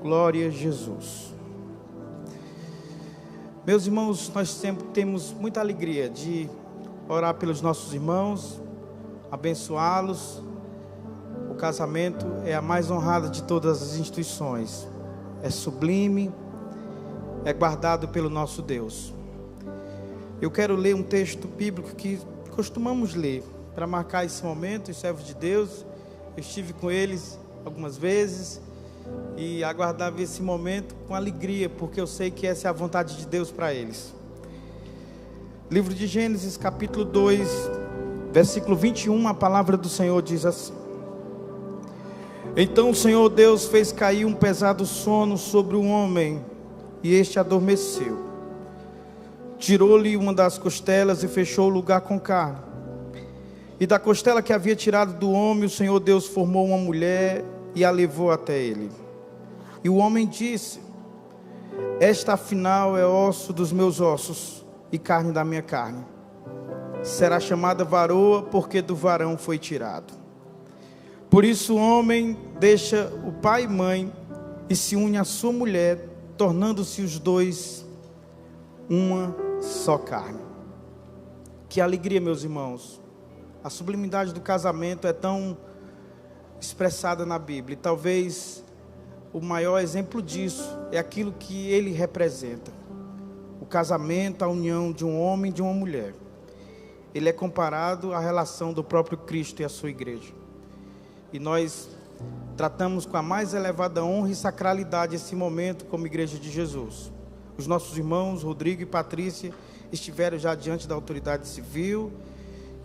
Glória a Jesus. Meus irmãos, nós sempre temos muita alegria de orar pelos nossos irmãos, abençoá-los. O casamento é a mais honrada de todas as instituições. É sublime, é guardado pelo nosso Deus. Eu quero ler um texto bíblico que costumamos ler para marcar esse momento. Os servos de Deus, eu estive com eles algumas vezes e aguardava esse momento com alegria, porque eu sei que essa é a vontade de Deus para eles. Livro de Gênesis, capítulo 2, versículo 21, a palavra do Senhor diz assim: Então o Senhor Deus fez cair um pesado sono sobre o homem, e este adormeceu. Tirou-lhe uma das costelas e fechou o lugar com carne. E da costela que havia tirado do homem, o Senhor Deus formou uma mulher e a levou até ele. E o homem disse: Esta afinal é osso dos meus ossos e carne da minha carne. será chamada varoa, porque do varão foi tirado. Por isso o homem deixa o pai e mãe e se une à sua mulher, tornando-se os dois uma só carne. Que alegria, meus irmãos. A sublimidade do casamento é tão expressada na Bíblia. E talvez o maior exemplo disso é aquilo que ele representa. O casamento, a união de um homem e de uma mulher. Ele é comparado à relação do próprio Cristo e a sua igreja. E nós tratamos com a mais elevada honra e sacralidade esse momento como igreja de Jesus. Os nossos irmãos, Rodrigo e Patrícia, estiveram já diante da autoridade civil,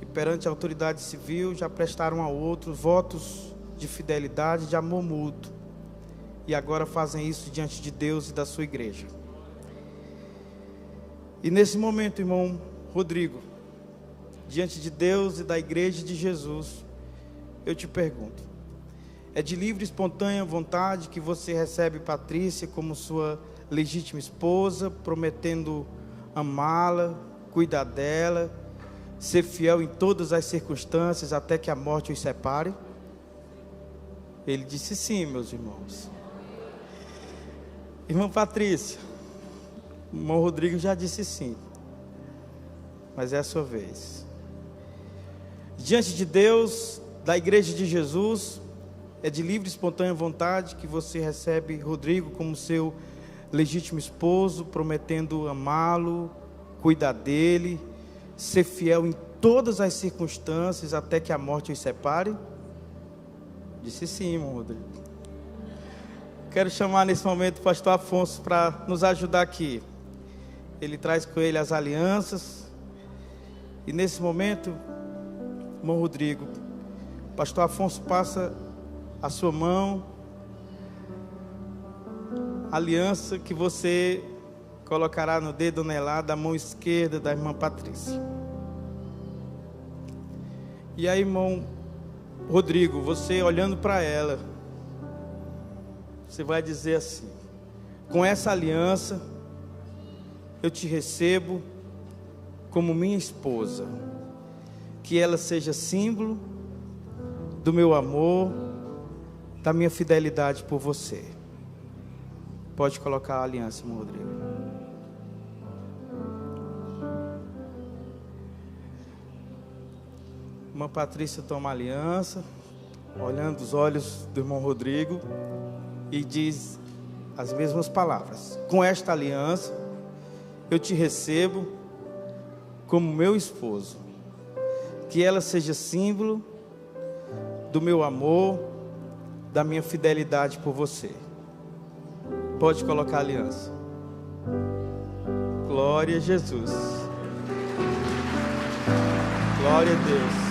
e perante a autoridade civil já prestaram a outros votos de fidelidade, de amor mútuo, e agora fazem isso diante de Deus e da sua igreja. E nesse momento, irmão Rodrigo, diante de Deus e da igreja de Jesus, eu te pergunto, é de livre e espontânea vontade que você recebe Patrícia como sua legítima esposa, prometendo amá-la, cuidar dela, ser fiel em todas as circunstâncias até que a morte os separe? Ele disse sim, meus irmãos. Irmã Patrícia, o irmão Rodrigo já disse sim, mas é a sua vez. Diante de Deus, da igreja de Jesus, é de livre e espontânea vontade que você recebe Rodrigo como seu legítimo esposo, prometendo amá-lo, cuidar dele, ser fiel em todas as circunstâncias até que a morte os separe? Disse sim, irmão Rodrigo. Quero chamar nesse momento o pastor Afonso para nos ajudar aqui. Ele traz com ele as alianças. E nesse momento, irmão Rodrigo, o pastor Afonso passa a sua mão, a aliança que você colocará no dedo anelar da mão esquerda da irmã Patrícia. E aí, irmão Rodrigo, você olhando para ela, você vai dizer assim: com essa aliança, eu te recebo como minha esposa, que ela seja símbolo do meu amor, da minha fidelidade por você. Pode colocar a aliança, irmão Rodrigo. Irmã Patrícia toma a aliança, olhando os olhos do irmão Rodrigo, e diz as mesmas palavras: com esta aliança, eu te recebo como meu esposo, que ela seja símbolo do meu amor, da minha fidelidade por você. Pode colocar a aliança. Glória a Jesus. Glória a Deus.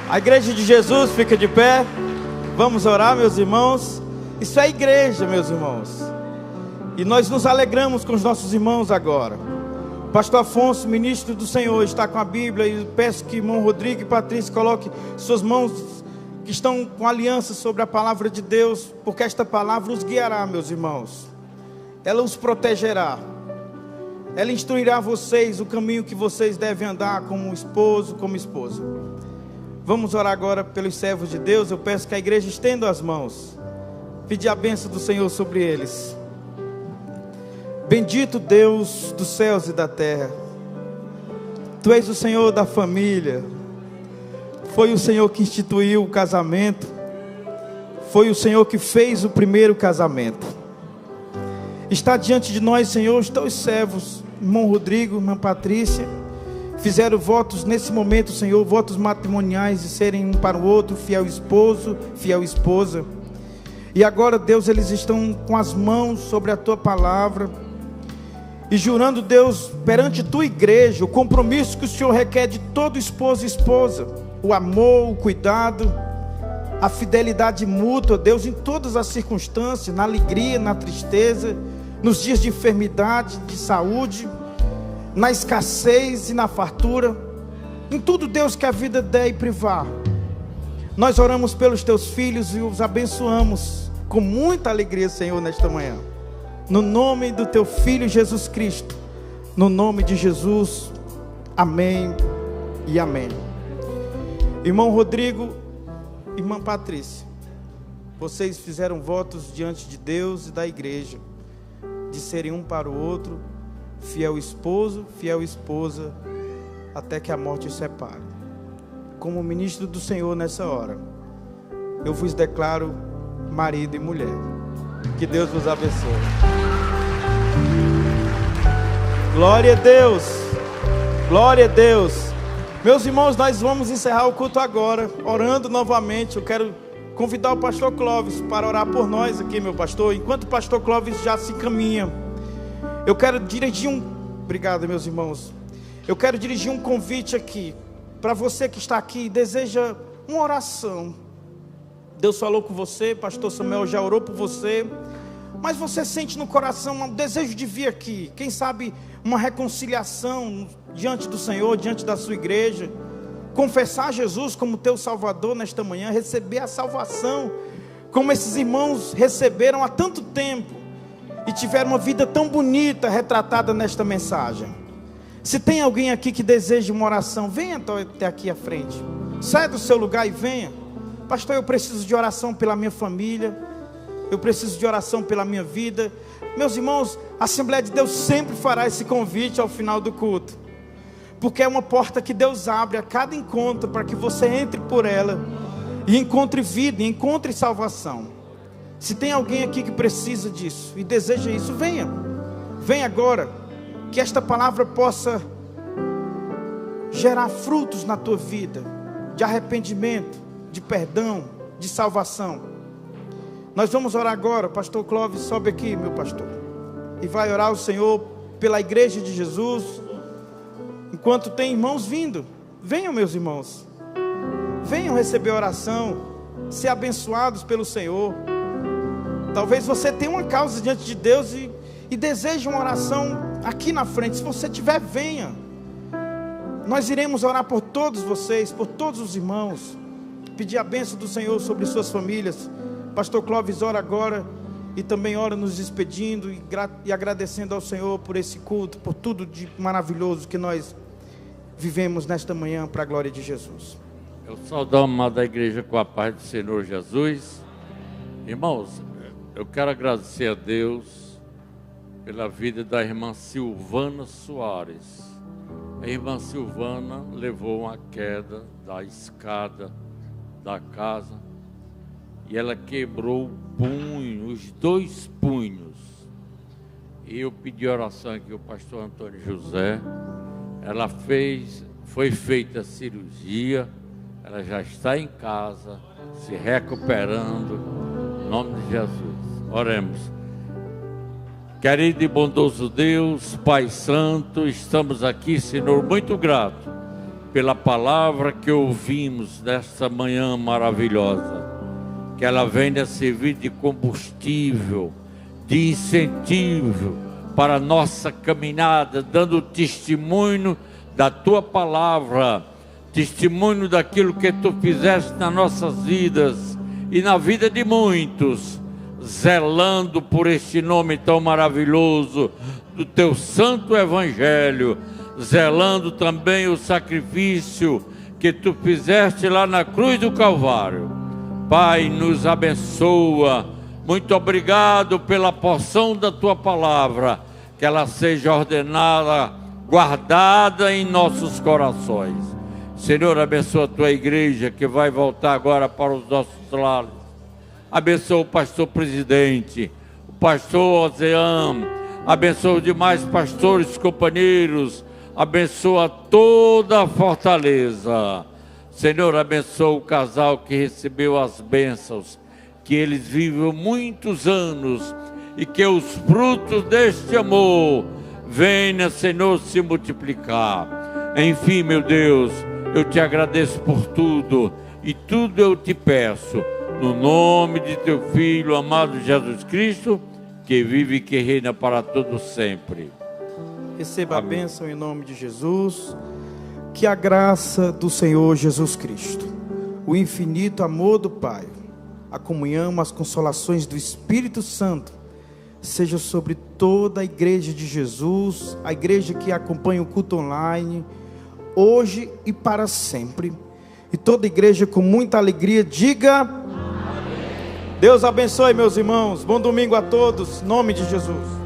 A igreja de Jesus fica de pé. Vamos orar, meus irmãos. Isso é igreja, meus irmãos. E nós nos alegramos com os nossos irmãos agora. O pastor Afonso, ministro do Senhor, está com a Bíblia. E peço que irmão Rodrigo e Patrícia coloquem suas mãos que estão com aliança sobre a palavra de Deus, porque esta palavra os guiará, meus irmãos. Ela os protegerá. Ela instruirá vocês o caminho que vocês devem andar como esposo, como esposa. Vamos orar agora pelos servos de Deus. Eu peço que a igreja estenda as mãos, pedir a bênção do Senhor sobre eles. Bendito Deus dos céus e da terra, Tu és o Senhor da família. Foi o Senhor que instituiu o casamento. Foi o Senhor que fez o primeiro casamento. Está diante de nós, Senhor, os Teus servos, irmão Rodrigo, irmã Patrícia, fizeram votos nesse momento, Senhor, votos matrimoniais de serem um para o outro, fiel esposo, fiel esposa. E agora, Deus, eles estão com as mãos sobre a Tua palavra e jurando, Deus, perante Tua igreja, o compromisso que o Senhor requer de todo esposo e esposa, o amor, o cuidado, a fidelidade mútua, Deus, em todas as circunstâncias, na alegria, na tristeza, nos dias de enfermidade, de saúde, na escassez e na fartura, em tudo, Deus, que a vida der e privar. Nós oramos pelos Teus filhos e os abençoamos com muita alegria, Senhor, nesta manhã, no nome do Teu Filho Jesus Cristo, no nome de Jesus, Amém e amém. Irmão Rodrigo, irmã Patrícia, vocês fizeram votos diante de Deus e da igreja, de serem um para o outro, fiel esposo, fiel esposa, até que a morte os separe. Como ministro do Senhor nessa hora, eu vos declaro marido e mulher. Que Deus vos abençoe. Glória a Deus. Glória a Deus. Meus irmãos, nós vamos encerrar o culto agora, orando novamente. Eu quero convidar o pastor Clóvis para orar por nós aqui, meu pastor. Enquanto o pastor Clóvis já se caminha, eu quero dirigir Obrigado, meus irmãos. Eu quero dirigir um convite aqui, para você que está aqui e deseja uma oração. Deus falou com você, pastor Samuel já orou por você, mas você sente no coração um desejo de vir aqui, quem sabe uma reconciliação diante do Senhor, diante da sua igreja, confessar Jesus como teu Salvador nesta manhã, receber a salvação, como esses irmãos receberam há tanto tempo, e tiveram uma vida tão bonita retratada nesta mensagem. Se tem alguém aqui que deseja uma oração, venha até aqui à frente, saia do seu lugar e venha. Pastor, eu preciso de oração pela minha família, eu preciso de oração pela minha vida. Meus irmãos, a Assembleia de Deus sempre fará esse convite ao final do culto, porque é uma porta que Deus abre a cada encontro, para que você entre por ela e encontre vida, e encontre salvação. Se tem alguém aqui que precisa disso e deseja isso, venha agora, que esta palavra possa gerar frutos na tua vida, de arrependimento, de perdão, de salvação. Nós vamos orar agora. O pastor Clóvis sobe aqui, meu pastor, e vai orar ao Senhor pela igreja de Jesus. Enquanto tem irmãos vindo, venham, meus irmãos, venham receber oração, ser abençoados pelo Senhor. Talvez você tenha uma causa diante de Deus e deseje uma oração aqui na frente. Se você tiver, venha. Nós iremos orar por todos vocês, por todos os irmãos, pedir a bênção do Senhor sobre suas famílias. Pastor Clóvis ora agora e também ora nos despedindo e agradecendo ao Senhor por esse culto, por tudo de maravilhoso que nós vivemos nesta manhã, para a glória de Jesus. Eu saúdo a amada igreja com a paz do Senhor Jesus. Irmãos, eu quero agradecer a Deus pela vida da irmã Silvana Soares. A irmã Silvana levou uma queda da escada da casa e ela quebrou o punho, os 2 punhos. E eu pedi oração aqui ao pastor Antônio José. Ela foi feita a cirurgia, ela já está em casa, se recuperando, em nome de Jesus. Oremos. Querido e bondoso Deus, Pai Santo, estamos aqui, Senhor, muito grato pela palavra que ouvimos nesta manhã maravilhosa. Que ela venha servir de combustível, de incentivo para a nossa caminhada, dando testemunho da Tua palavra, testemunho daquilo que Tu fizeste nas nossas vidas e na vida de muitos, zelando por este nome tão maravilhoso do Teu santo Evangelho, zelando também o sacrifício que Tu fizeste lá na cruz do Calvário. Pai, nos abençoa. Muito obrigado pela porção da Tua palavra, que ela seja ordenada, guardada em nossos corações. Senhor, abençoa a Tua igreja, que vai voltar agora para os nossos lares. Abençoa o pastor presidente, o pastor Ozean, abençoa os demais pastores, companheiros, abençoa toda a fortaleza. Senhor, abençoa o casal que recebeu as bênçãos, que eles vivam muitos anos e que os frutos deste amor venham, Senhor, se multiplicar. Enfim, meu Deus, eu te agradeço por tudo e tudo eu te peço, no nome de Teu Filho amado Jesus Cristo, que vive e que reina para todos sempre. Receba amém. A bênção em nome de Jesus. Que a graça do Senhor Jesus Cristo, o infinito amor do Pai, a comunhão, as consolações do Espírito Santo, seja sobre toda a igreja de Jesus, a igreja que acompanha o culto online, hoje e para sempre. E toda igreja com muita alegria diga amém. Deus abençoe, meus irmãos. Bom domingo a todos, em nome de Jesus.